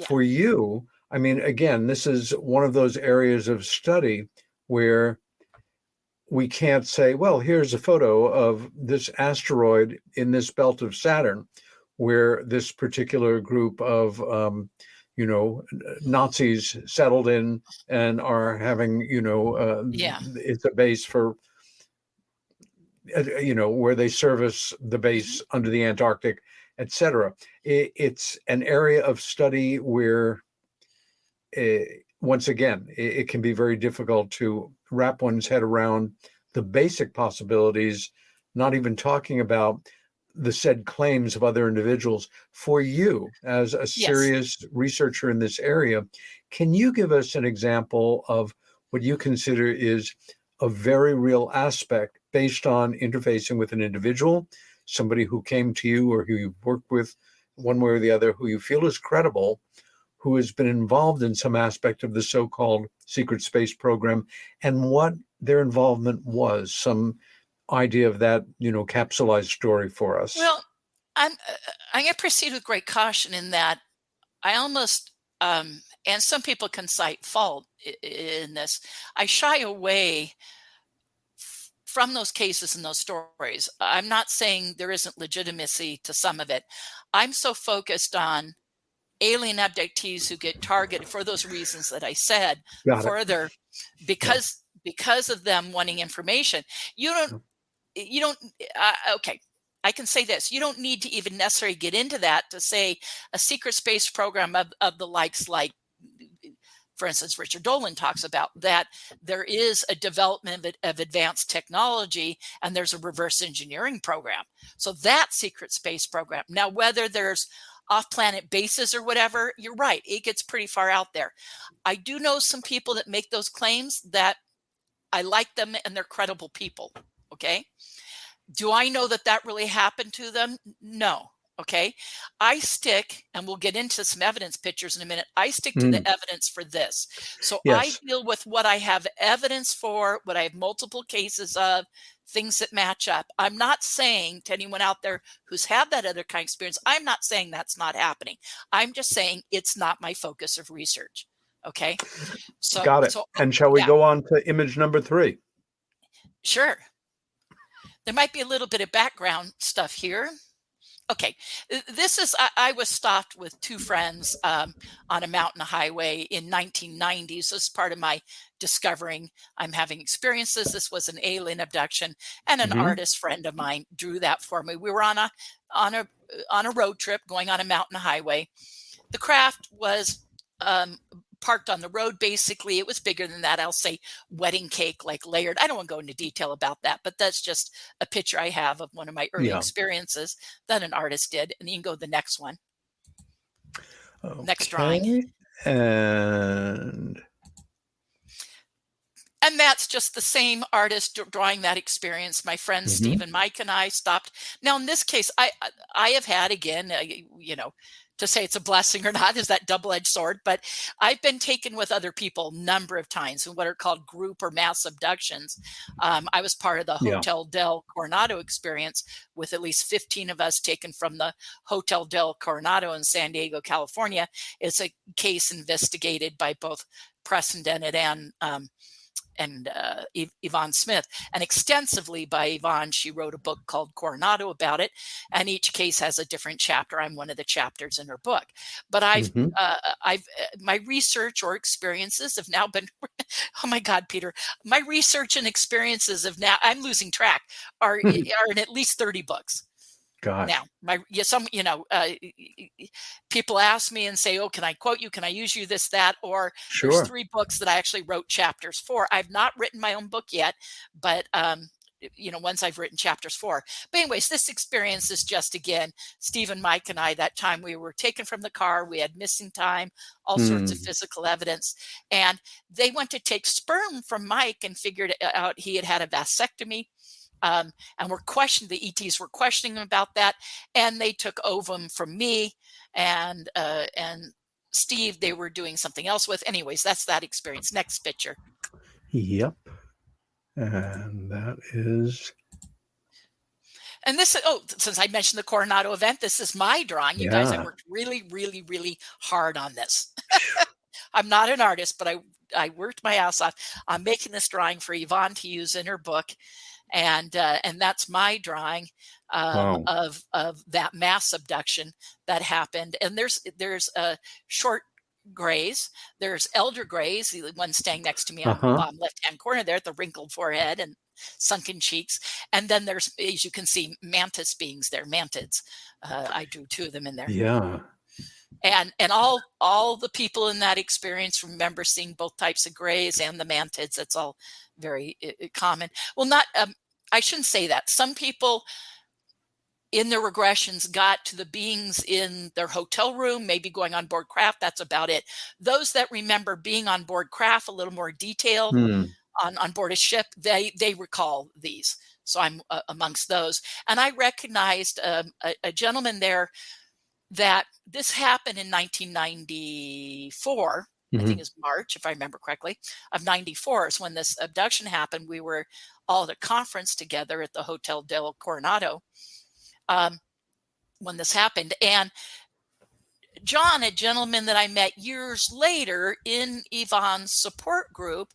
For you, I mean, again, this is one of those areas of study where we can't say, well, here's a photo of this asteroid in this belt of Saturn, where this particular group of, Nazis settled in and are having, it's a base for, where they service the base under the Antarctic, etc. It's an area of study where, once again, it can be very difficult to wrap one's head around the basic possibilities, not even talking about the said claims of other individuals. For you, as a serious researcher in this area, can you give us an example of what you consider is a very real aspect based on interfacing with an individual, somebody who came to you or who you've worked with one way or the other, who you feel is credible, who has been involved in some aspect of the so-called secret space program, and what their involvement was, some idea of that, capsulized story for us. Well, I'm going to proceed with great caution in that I almost, and some people can cite fault in this, I shy away from those cases and those stories. I'm not saying there isn't legitimacy to some of it. I'm so focused on alien abductees who get targeted for those reasons that I said further, because of them wanting information. Okay, I can say this. You don't need to even necessarily get into that to say a secret space program of the likes, like, for instance, Richard Dolan talks about, that there is a development of advanced technology and there's a reverse engineering program. So that secret space program. Now, whether there's off-planet bases or whatever, you're right. It gets pretty far out there. I do know some people that make those claims that I like them and they're credible people. Okay. Do I know that that really happened to them? No. Okay. I stick, and we'll get into some evidence pictures in a minute. I stick to the evidence for this. So I deal with what I have evidence for, what I have multiple cases of, things that match up. I'm not saying to anyone out there who's had that other kind of experience, I'm not saying that's not happening. I'm just saying it's not my focus of research. Okay. So got it. And shall we go on to image number 3? Sure. There might be a little bit of background stuff here. Okay, this is, I was stopped with 2 friends on a mountain highway in 1990. So this is part of my discovering I'm having experiences. This was an alien abduction, and an artist friend of mine drew that for me. We were on a road trip going on a mountain highway. The craft was parked on the road. Basically, it was bigger than that. I'll say wedding cake, like layered. I don't want to go into detail about that, but that's just a picture I have of one of my early experiences that an artist did. And you can go to the next one. Okay. Next drawing. And that's just the same artist drawing that experience. My friend Stephen Mike and I stopped. Now, in this case, I have had, again, to say it's a blessing or not is that double-edged sword, but I've been taken with other people a number of times in what are called group or mass abductions. I was part of the Hotel del Coronado experience, with at least 15 of us taken from the Hotel del Coronado in San Diego, California. It's a case investigated by both Preston Dennett and Yvonne Smith, and extensively by Yvonne. She wrote a book called Coronado about it, and each case has a different chapter. I'm one of the chapters in her book. But my research or experiences have now been, oh my God, Peter, my research and experiences have now, I'm losing track, are in at least 30 books. God. Now, people ask me and say, "Oh, can I quote you? Can I use you this, that?" Or there's 3 books that I actually wrote chapters for. I've not written my own book yet, but once I've written chapters for. But anyways, this experience is just, again, Stephen, Mike, and I. That time we were taken from the car. We had missing time, all sorts of physical evidence, and they went to take sperm from Mike and figured out he had had a vasectomy. And the ETs were questioning him about that, and they took ovum from me and Steve. They were doing something else with. Anyways, that's that experience. Next picture. Yep, and that is. And this, since I mentioned the Coronado event, this is my drawing. You guys, I worked really, really, really hard on this. I'm not an artist, but I worked my ass off on making this drawing for Yvonne to use in her book. And that's my drawing of that mass abduction that happened. And there's short grays, there's elder grays, the one staying next to me on the bottom left-hand corner there, the wrinkled forehead and sunken cheeks. And then there's, as you can see, mantis beings there, mantids. I drew 2 of them in there. Yeah. And all the people in that experience remember seeing both types of grays and the mantids. That's all very common. Well, not, I shouldn't say that. Some people in their regressions got to the beings in their hotel room, maybe going on board craft. That's about it. Those that remember being on board craft, a little more detailed on board a ship, they recall these. So I'm amongst those. And I recognized a gentleman there that this happened in 1994. I think it's March, if I remember correctly, of 94 is when this abduction happened. We were all at a conference together at the Hotel del Coronado when this happened. And John, a gentleman that I met years later in Yvonne's support group,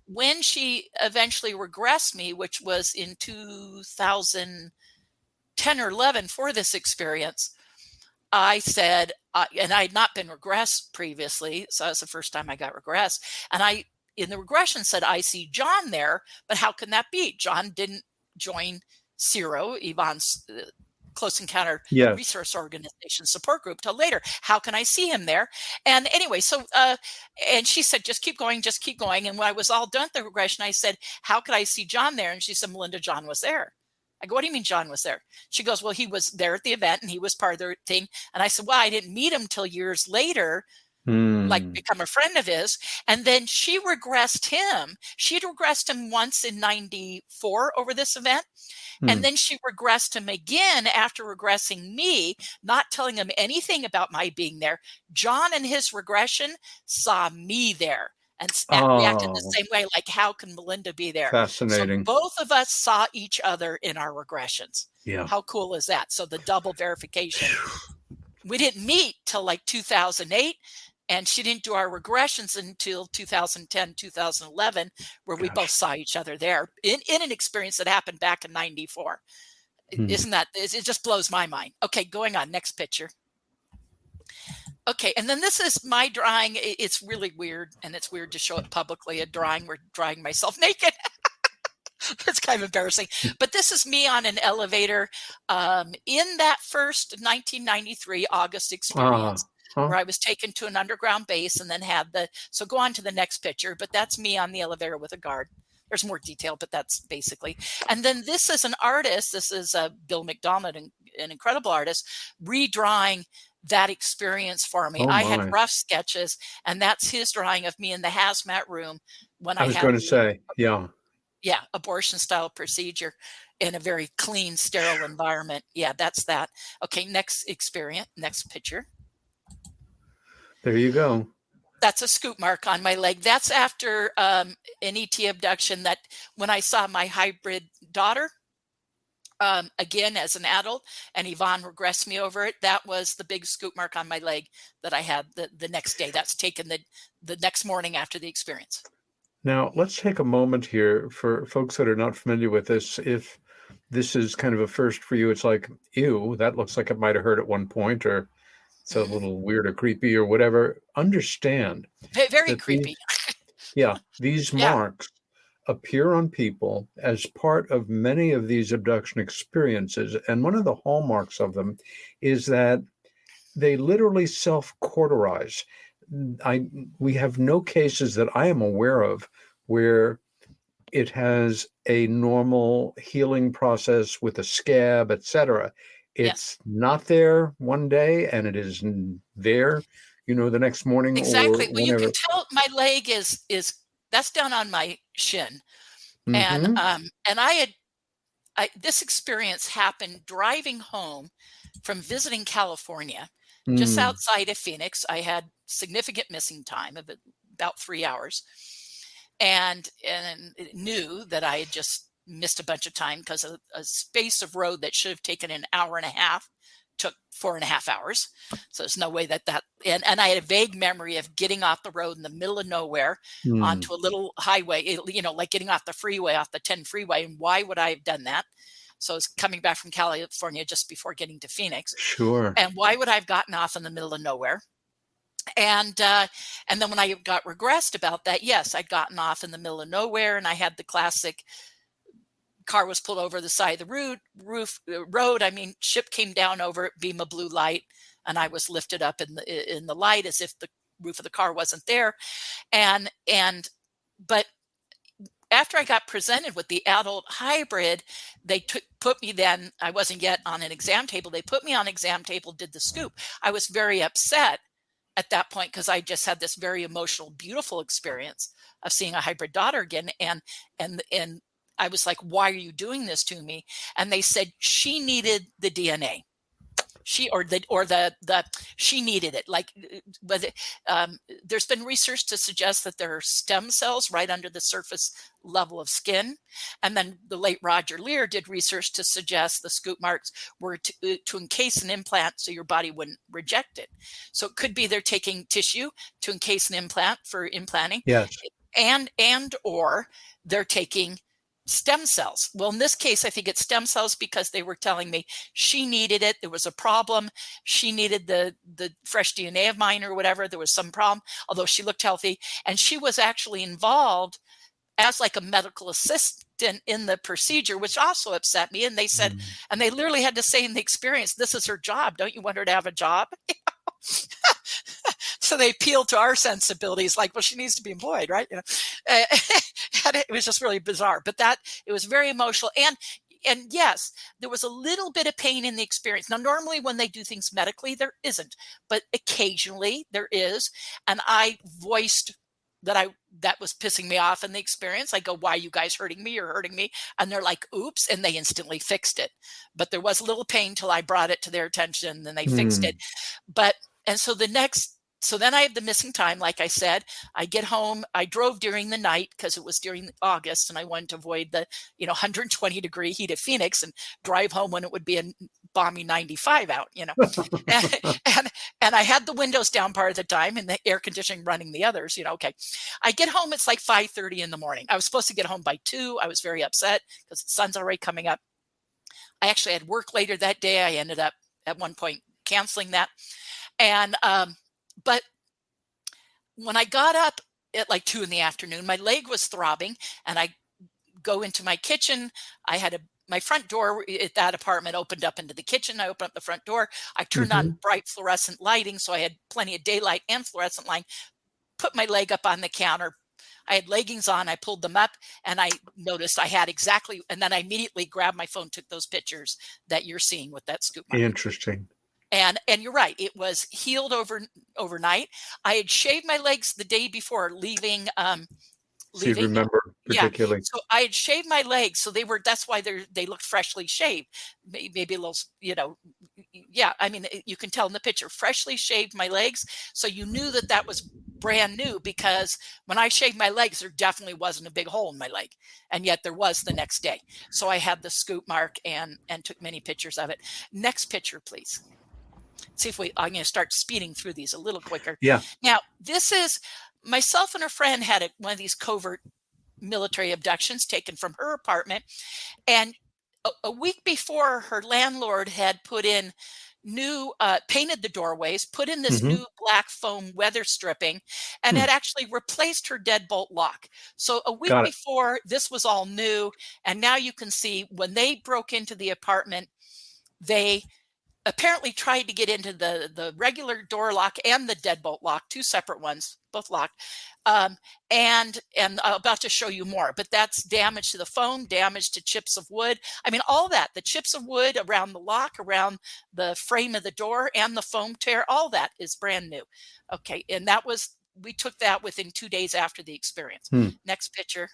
when she eventually regressed me, which was in 2010 or 11 for this experience, I said, and I had not been regressed previously, so that was the first time I got regressed. And I, in the regression, said, I see John there, but how can that be? John didn't join CERO, Yvonne's Close Encounter Resource Organization support group, till later. How can I see him there? And anyway, so, and she said, just keep going, just keep going. And when I was all done with the regression, I said, how could I see John there? And she said, Melinda, John was there. I go, what do you mean John was there? She goes, well, he was there at the event and he was part of the thing. And I said, well, I didn't meet him till years later, like become a friend of his. And then she regressed him. She had regressed him once in 94 over this event. And then she regressed him again after regressing me, not telling him anything about my being there. John in his regression saw me there and reacted the same way, like, how can Melinda be there? Fascinating. So both of us saw each other in our regressions. Yeah. How cool is that? So the double verification. We didn't meet till like 2008. And she didn't do our regressions until 2010, 2011, where we both saw each other there in an experience that happened back in 94. Isn't that, it just blows my mind. Okay, going on, next picture. Okay, and then this is my drawing. It's really weird, and it's weird to show it publicly, a drawing. We're drawing myself naked. It's kind of embarrassing. But this is me on an elevator in that first 1993 August experience. Where I was taken to an underground base and then had so go on to the next picture, but that's me on the elevator with a guard. There's more detail, but that's basically. And then this is an artist. This is Bill McDonald, an incredible artist, redrawing that experience for me. I had rough sketches, and that's his drawing of me in the hazmat room when I was going to say, abortion style procedure in a very clean, sterile environment. Yeah, that's that. Okay, next experience, next picture. There you go. That's a scoop mark on my leg. That's after an ET abduction, that when I saw my hybrid daughter, again, as an adult, and Yvonne regressed me over it, that was the big scoop mark on my leg that I had the next day. That's taken the next morning after the experience. Now, let's take a moment here for folks that are not familiar with this. If this is kind of a first for you, it's like, ew, that looks like it might have hurt at one point, or it's a little weird or creepy or whatever. Understand. Very creepy. These marks appear on people as part of many of these abduction experiences. And one of the hallmarks of them is that they literally self-cauterize. We have no cases that I am aware of where it has a normal healing process with a scab, etc. It's not there one day and it is there, the next morning. Exactly. Well, you can tell my leg is that's down on my shin. And this experience happened driving home from visiting California, just outside of Phoenix. I had significant missing time of about 3 hours, and knew that I had just missed a bunch of time because a space of road that should have taken an hour and a half took 4.5 hours. So there's no way that and I had a vague memory of getting off the road in the middle of nowhere onto a little highway, like getting off the freeway, off the 10 freeway. And why would I have done that? So I was coming back from California just before getting to Phoenix. Sure. And why would I have gotten off in the middle of nowhere? And then when I got regressed about that, yes, I'd gotten off in the middle of nowhere, and I had the classic car was pulled over the side of the road. I mean, ship came down over it, beam of blue light, and I was lifted up in the light as if the roof of the car wasn't there. But after I got presented with the adult hybrid, they put me then, I wasn't yet on an exam table. They put me on exam table, did the scoop. I was very upset at that point because I just had this very emotional, beautiful experience of seeing a hybrid daughter again. And I was like, why are you doing this to me? And they said she needed the DNA. she needed it. Like, was it, there's been research to suggest that there are stem cells right under the surface level of skin. And then the late Roger Lear did research to suggest the scoop marks were to encase an implant so your body wouldn't reject it. So it could be they're taking tissue to encase an implant for implanting. Yes. And or they're taking stem cells. Well, in this case, I think it's stem cells because they were telling me she needed it. There was a problem. She needed the fresh DNA of mine or whatever. There was some problem, although she looked healthy. And she was actually involved as like a medical assistant in the procedure, which also upset me. And they said, and they literally had to say in the experience, this is her job. Don't you want her to have a job? So they appealed to our sensibilities, like, well, she needs to be employed, right? And it was just really bizarre, but it was very emotional. And yes, there was a little bit of pain in the experience. Now, normally when they do things medically, there isn't, but occasionally there is. And I voiced that was pissing me off in the experience. I go, why are you guys hurting me? You're hurting me. And they're like, oops. And they instantly fixed it. But there was a little pain till I brought it to their attention, and they fixed it. So then I have the missing time. Like I said, I get home. I drove during the night because it was during August, and I wanted to avoid the 120-degree heat of Phoenix and drive home when it would be a balmy 95 out. and I had the windows down part of the time and the air conditioning running the others. Okay, I get home. It's like 5:30 in the morning. I was supposed to get home by 2. I was very upset because the sun's already coming up. I actually had work later that day. I ended up at one point canceling that, and but when I got up at like 2 in the afternoon, my leg was throbbing, and I go into my kitchen. I had my front door at that apartment opened up into the kitchen. I opened up the front door. I turned on bright fluorescent lighting, so I had plenty of daylight and fluorescent light. Put my leg up on the counter. I had leggings on. I pulled them up, and I noticed I had exactly, and then I immediately grabbed my phone, took those pictures that you're seeing with that scoop mark. Interesting. And you're right. It was healed overnight. I had shaved my legs the day before leaving. So you remember particularly? Yeah. So I had shaved my legs, so that's why they looked freshly shaved. Maybe a little, yeah. I mean, you can tell in the picture, freshly shaved my legs. So you knew that was brand new, because when I shaved my legs, there definitely wasn't a big hole in my leg, and yet there was the next day. So I had the scoop mark and took many pictures of it. Next picture, please. See if I'm going to start speeding through these a little quicker. Yeah. Now, this is myself and a friend had one of these covert military abductions taken from her apartment. And a week before, her landlord had put in new, painted the doorways, put in this new black foam weather stripping, and had actually replaced her deadbolt lock. So a week before, this was all new. And now you can see when they broke into the apartment, they apparently tried to get into the regular door lock and the deadbolt lock, 2 separate ones, both locked. And I'm about to show you more, but that's damage to the foam, damage to chips of wood. I mean, all that, the chips of wood around the lock, around the frame of the door, and the foam tear, all that is brand new. Okay. And we took that within 2 days after the experience. Next picture.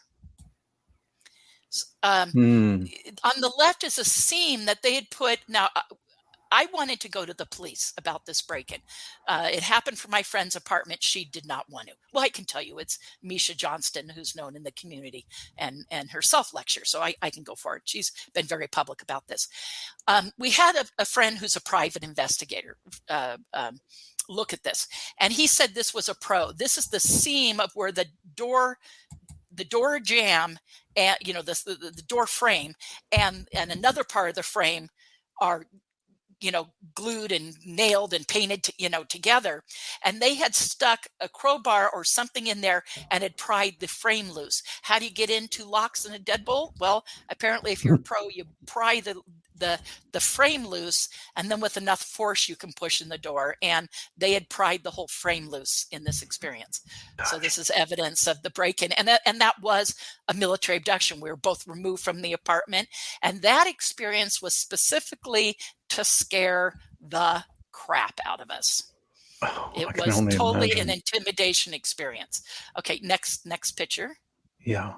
On the left is a seam that they had put. Now, I wanted to go to the police about this break-in. It happened from my friend's apartment. She did not want to. Well, I can tell you, it's Misha Johnston, who's known in the community, and her self-lecture, so I can go for it. She's been very public about this. We had a friend who's a private investigator look at this, and he said this was a pro. This is the seam of where the door jamb, and the door frame and another part of the frame are glued and nailed and painted together, and they had stuck a crowbar or something in there and had pried the frame loose. How do you get into locks in a deadbolt? Well, apparently if you're a pro, you pry the frame loose, and then with enough force you can push in the door, and they had pried the whole frame loose in this experience. So this is evidence of the break-in, and that was a military abduction. We were both removed from the apartment, and that experience was specifically to scare the crap out of us. It was totally an intimidation experience. Okay, next picture. Yeah.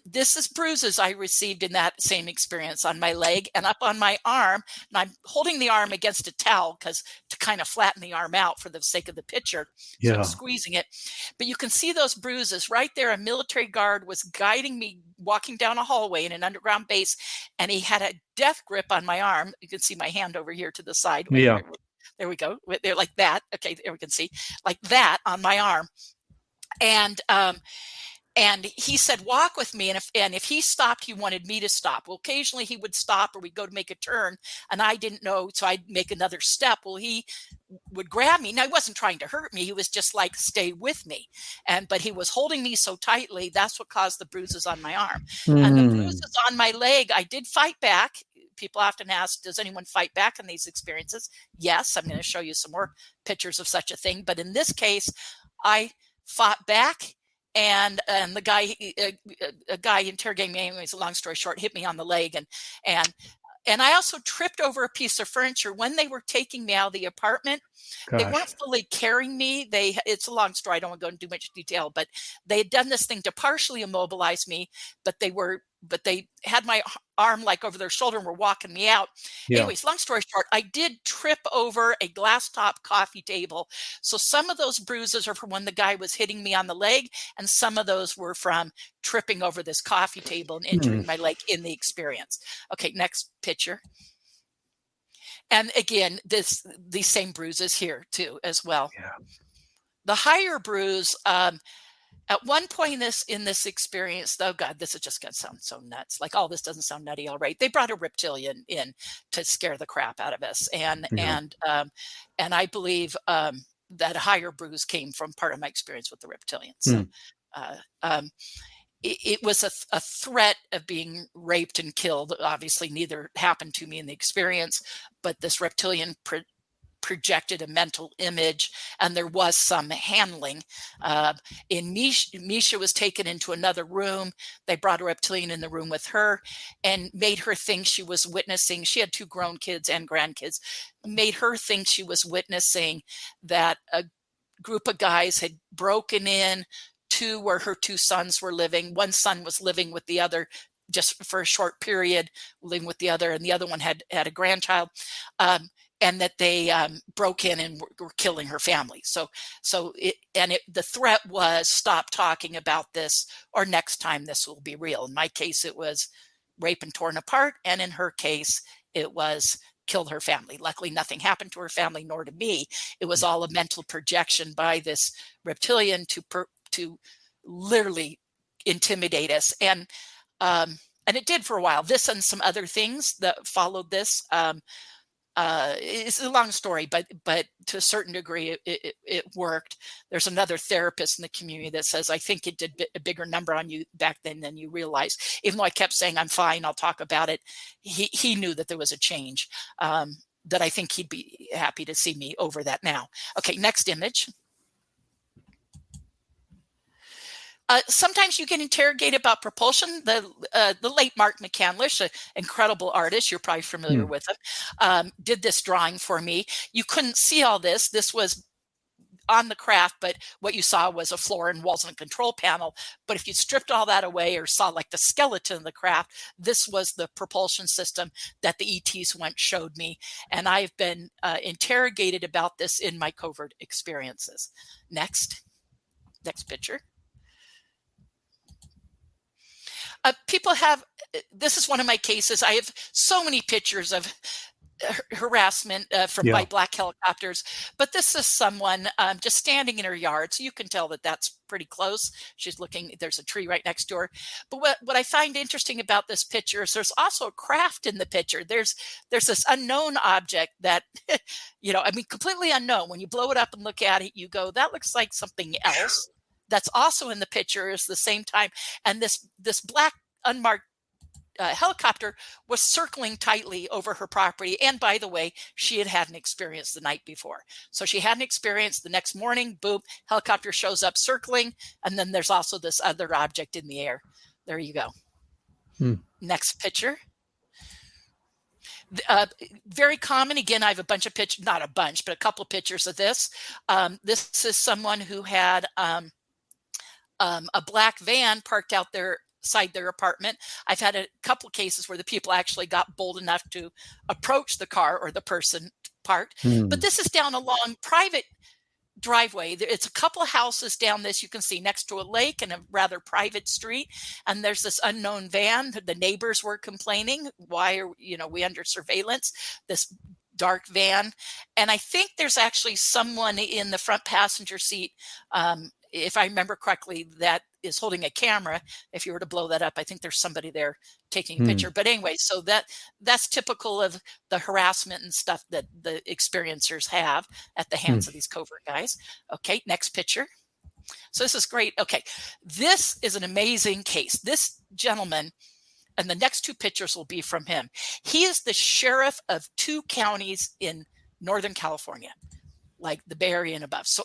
This is bruises I received in that same experience on my leg and up on my arm. And I'm holding the arm against a towel to kind of flatten the arm out for the sake of the picture. So I'm squeezing it. But you can see those bruises right there. A military guard was guiding me walking down a hallway in an underground base, and he had a death grip on my arm. You can see my hand over here to the side. There we go. They're like that. Okay, there we can see like that on my arm. And he said, walk with me. And if he stopped, he wanted me to stop. Well, occasionally he would stop, or we'd go to make a turn, and I didn't know. So I'd make another step. Well, he would grab me. Now, he wasn't trying to hurt me. He was just like, stay with me. But he was holding me so tightly. That's what caused the bruises on my arm. And the bruises on my leg, I did fight back. People often ask, does anyone fight back in these experiences? Yes. I'm going to show you some more pictures of such a thing. But in this case, I fought back. And the guy, a guy interrogating me, anyways, a long story short, hit me on the leg. And I also tripped over a piece of furniture when they were taking me out of the apartment. They weren't fully carrying me. It's a long story. I don't want to go into too much detail, but they had done this thing to partially immobilize me, but they had my arm like over their shoulder and were walking me out. Anyways, long story short, I did trip over a glass top coffee table. So some of those bruises are from when the guy was hitting me on the leg, and some of those were from tripping over this coffee table and injuring my leg in the experience. Okay, next picture. And again, these same bruises here too, as well. The higher bruise, at one point in this experience, oh God, this is just going to sound so nuts. Like, all this doesn't sound nutty, all right. They brought a reptilian in to scare the crap out of us, and I believe that a higher bruise came from part of my experience with the reptilian. So, it was a threat of being raped and killed. Obviously, neither happened to me in the experience, but this reptilian projected a mental image, and there was some handling. Misha was taken into another room. They brought a reptilian in the room with her and made her think she was witnessing. She had 2 grown kids and grandkids. Made her think she was witnessing that a group of guys had broken in to where her 2 sons were living. One son was living with the other just for a short period, living with the other, and the other one had a grandchild. And that they broke in and were killing her family. So the threat was, stop talking about this, or next time this will be real. In my case, it was rape and torn apart. And in her case, it was killed her family. Luckily, nothing happened to her family, nor to me. It was all a mental projection by this reptilian to literally intimidate us. And it did for a while. This and some other things that followed this. It's a long story, but to a certain degree, it worked. There's another therapist in the community that says, I think it did a bigger number on you back then than you realize. Even though I kept saying, I'm fine, I'll talk about it. He knew that there was a change, that I think he'd be happy to see me over that now. Okay, next image. Sometimes you get interrogated about propulsion. The late Mark McCandlish, an incredible artist, you're probably familiar with him, did this drawing for me. You couldn't see all this. This was on the craft, but what you saw was a floor and walls and a control panel. But if you stripped all that away or saw like the skeleton of the craft, this was the propulsion system that the ETs showed me. And I've been interrogated about this in my covert experiences. Next picture. People have, this is one of my cases. I have so many pictures of harassment by black helicopters, but this is someone just standing in her yard. So you can tell that that's pretty close. She's looking, there's a tree right next to her. But what I find interesting about this picture is there's also a craft in the picture. There's this unknown object that, completely unknown. When you blow it up and look at it, you go, that looks like something else. That's also in the picture is the same time. And this black unmarked helicopter was circling tightly over her property. And by the way, she had an experience the night before. So she had an experience the next morning, boom, helicopter shows up circling. And then there's also this other object in the air. There you go. Next picture. Very common. Again, I have a bunch of pictures, not a bunch, but a couple of pictures of this. This is someone who had a black van parked out there outside their apartment. I've had a couple cases where the people actually got bold enough to approach the car or the person parked. But this is down a long private driveway. It's a couple of houses down this, you can see, next to a lake and a rather private street. And there's this unknown van. The neighbors were complaining, why are we under surveillance? This dark van. And I think there's actually someone in the front passenger seat, if I remember correctly, that is holding a camera. If you were to blow that up, I think there's somebody there taking a picture. But anyway, so that's typical of the harassment and stuff that the experiencers have at the hands of these covert guys. Okay, next picture. So this is great. Okay, this is an amazing case. This gentleman, and the next two pictures will be from him. He is the sheriff of 2 counties in Northern California, like the Bay Area and above. So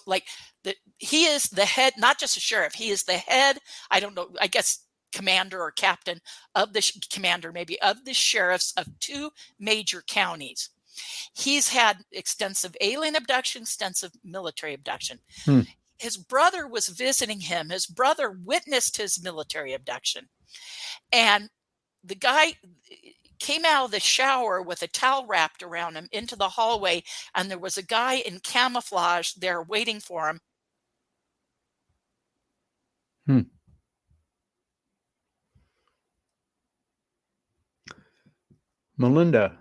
he is the head, not just a sheriff, he is the head, I don't know, I guess commander or captain of the of the sheriffs of 2 major counties. He's had extensive alien abduction, extensive military abduction. His brother was visiting him. His brother witnessed his military abduction. And the guy came out of the shower with a towel wrapped around him into the hallway, and there was a guy in camouflage there waiting for him. Melinda.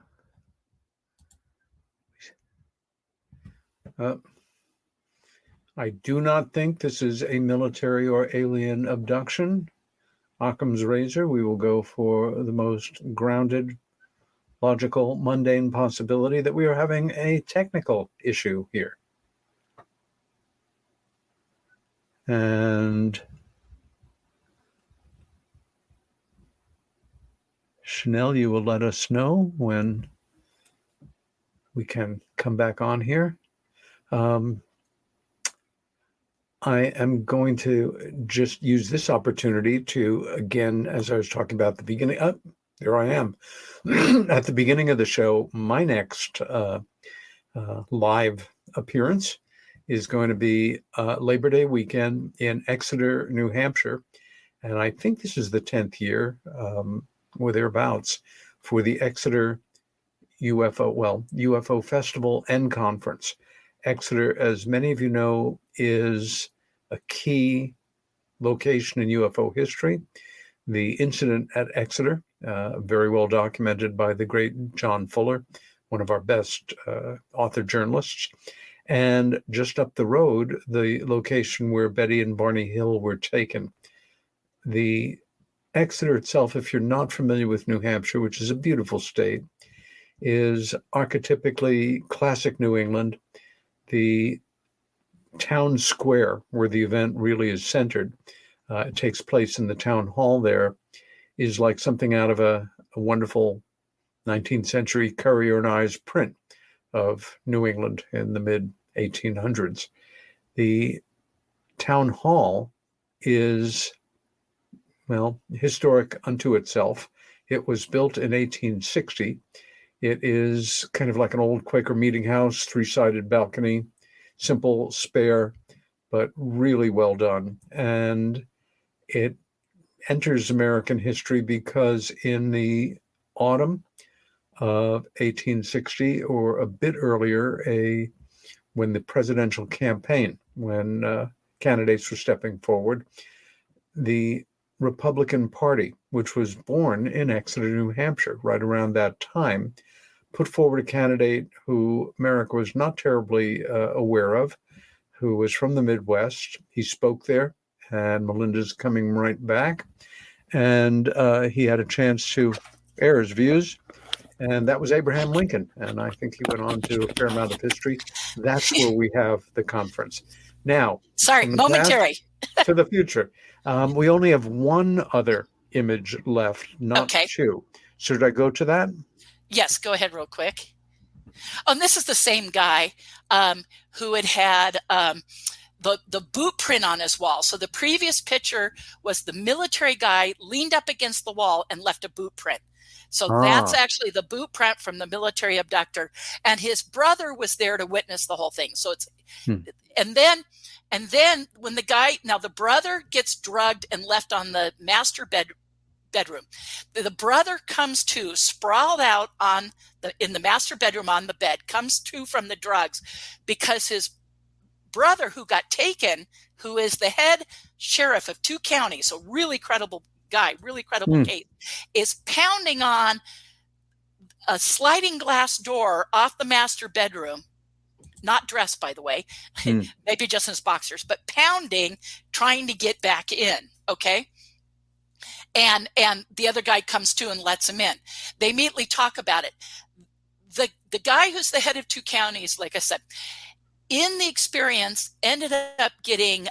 I do not think this is a military or alien abduction. Occam's razor, we will go for the most grounded, logical, mundane possibility that we are having a technical issue here. And Chanel, you will let us know when we can come back on here. I am going to just use this opportunity to, again, as I was talking about at the beginning, there I am. At the beginning of the show, my next live appearance is going to be Labor Day weekend in Exeter, New Hampshire. And I think this is the 10th year or thereabouts for the Exeter UFO Festival and Conference. Exeter, as many of you know, is a key location in UFO history. The incident at Exeter, very well documented by the great John Fuller, one of our best author journalists. And just up the road, the location where Betty and Barney Hill were taken. The Exeter itself, if you're not familiar with New Hampshire, which is a beautiful state, is archetypically classic New England. The town square where the event really is centered, it takes place in the town hall there, is like something out of a wonderful 19th century Currier and Ives print of New England in the mid-1800s. The town hall is, historic unto itself. It was built in 1860. It is kind of like an old Quaker meeting house, 3-sided balcony, simple, spare, but really well done. And it enters American history because in the autumn of 1860, or a bit earlier, when the presidential campaign, when candidates were stepping forward, the Republican Party, which was born in Exeter, New Hampshire, right around that time, put forward a candidate who America was not terribly aware of, who was from the Midwest. He spoke there, and Melinda's coming right back. And he had a chance to air his views, and that was Abraham Lincoln. And I think he went on to a fair amount of history. That's where we have the conference. Now, sorry, momentary. To the future. We only have one other image left, not two. Should I go to that? Yes, go ahead real quick. Oh, and this is the same guy who had the boot print on his wall. So the previous picture was the military guy leaned up against the wall and left a boot print. So that's actually the boot print from the military abductor. And his brother was there to witness the whole thing. So it's, and then when the brother gets drugged and left on the master bedroom. The brother comes to, sprawled out in the master bedroom on the bed, comes to from the drugs because his brother who got taken, who is the head sheriff of 2 counties, so really credible guy, really credible case, is pounding on a sliding glass door off the master bedroom, not dressed, by the way, maybe just in his boxers, but pounding, trying to get back in, okay? And the other guy comes to and lets him in. They immediately talk about it. The guy who's the head of 2 counties, like I said, in the experience, ended up getting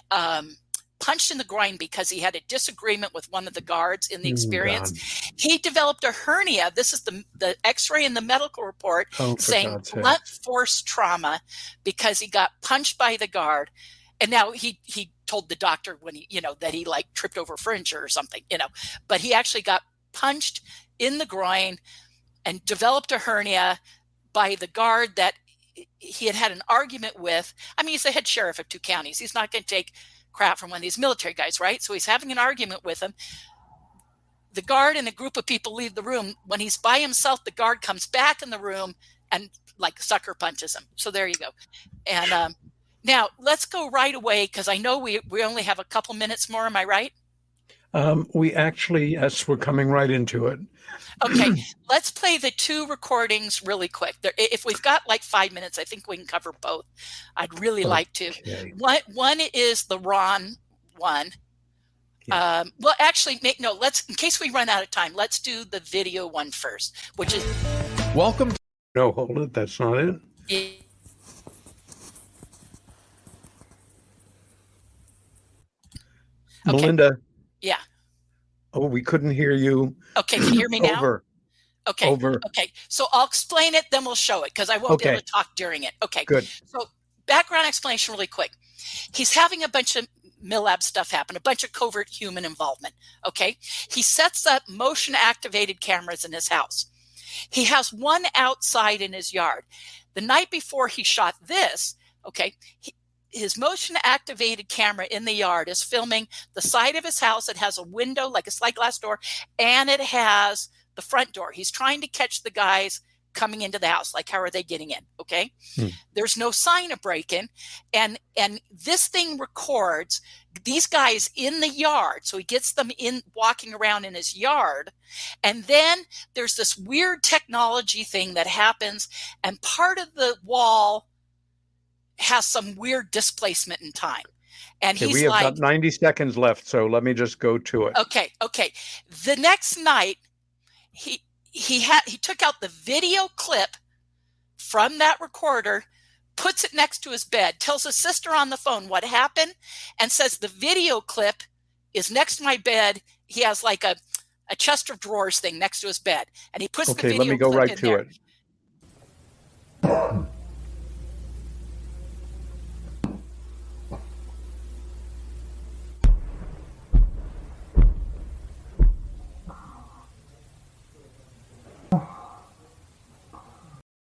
punched in the groin because he had a disagreement with one of the guards in the experience. He developed a hernia. This is the x-ray in the medical report saying blunt force trauma because he got punched by the guard. And now he told the doctor when that he like tripped over furniture or something, but he actually got punched in the groin and developed a hernia by the guard that he had an argument with. I mean, he's the head sheriff of 2 counties. He's not going to take crap from one of these military guys, right? So he's having an argument with him. The guard and a group of people leave the room. When he's by himself, the guard comes back in the room and like sucker punches him. So there you go. And now let's go right away because I know we only have a couple minutes more. Am I right? We actually, yes, we're coming right into it. Okay, let's play the 2 recordings really quick. If we've got like 5 minutes, I think we can cover both. I'd really like to. One is the Ron one. Yeah. Well, actually, let's, in case we run out of time, let's do the video one first, which is... Welcome. No, hold it. That's not it. Yeah. Okay. Melinda. Yeah. Oh, we couldn't hear you. Okay, can you hear me now? Over. Okay. Over. Okay. So I'll explain it, then we'll show it because I won't be able to talk during it. Okay. Good. So background explanation really quick. He's having a bunch of MILAB stuff happen, a bunch of covert human involvement. Okay. He sets up motion activated cameras in his house. He has one outside in his yard. The night before he shot this, okay, his motion activated camera in the yard is filming the side of his house. It has a window, like a slide glass door, and it has the front door. He's trying to catch the guys coming into the house. Like, how are they getting in? Okay. There's no sign of break-in. And this thing records these guys in the yard. So he gets them in walking around in his yard. And then there's this weird technology thing that happens. And part of the wall has some weird displacement in time. And he's we have got 90 seconds left, so let me just go to it. Okay. The next night, he took out the video clip from that recorder, puts it next to his bed, tells his sister on the phone what happened, and says the video clip is next to my bed. He has like a chest of drawers thing next to his bed, and he puts the video clip in there. Okay, let me go right to it.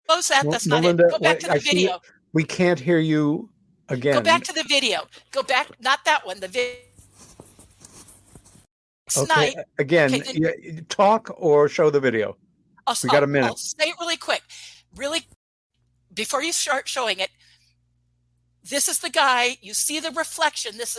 Close that. That's Melinda, not it. Go back to the video. We can't hear you again. Go back to the video. Go back. Not that one. The video. Okay. Again, talk or show the video. We got a minute. I'll say it really quick. Really, before you start showing it, this is the guy. You see the reflection. This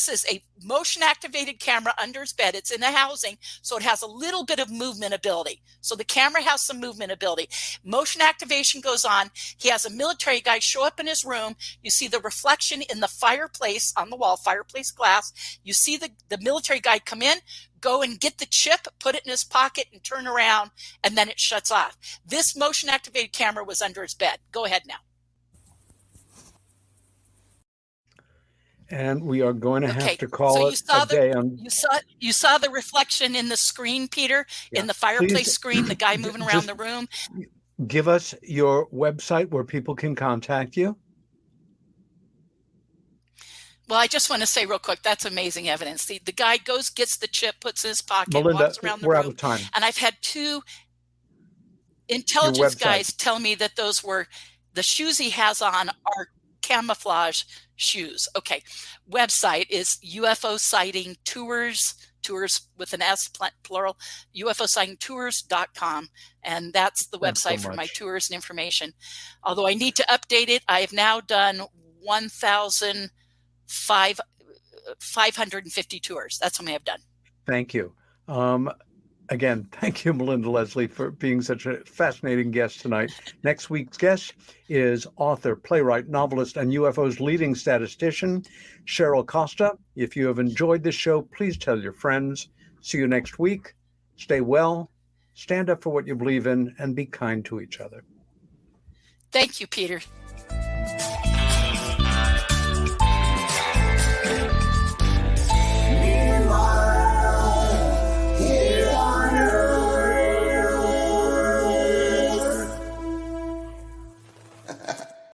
is a motion activated camera under his bed. It's in the housing, so it has a little bit of movement ability. So the camera has some movement ability. Motion activation goes on. He has a military guy show up in his room. You see the reflection in the fireplace on the wall, fireplace glass. You see the military guy come in, go and get the chip, put it in his pocket and turn around, and then it shuts off. This motion activated camera was under his bed. Go ahead now. And we are going to have to call it a day. You saw the reflection in the screen, Peter, in the fireplace screen, the guy moving around the room. Give us your website where people can contact you. Well, I just want to say real quick, that's amazing evidence. The guy goes, gets the chip, puts it in his pocket, Melinda, walks around the we're room. Out of time. And I've had 2 intelligence guys tell me that those were the shoes he has on are camouflage shoes. Okay. Website is UFO sighting tours tours with an S, plural, UFOsightingtours.com. And that's the website for my tours and information. Although I need to update it, I have now done 1,550 tours. That's how many I've done. Thank you. Again, thank you, Melinda Leslie, for being such a fascinating guest tonight. Next week's guest is author, playwright, novelist, and UFO's leading statistician, Cheryl Costa. If you have enjoyed this show, please tell your friends. See you next week. Stay well, stand up for what you believe in, and be kind to each other. Thank you, Peter.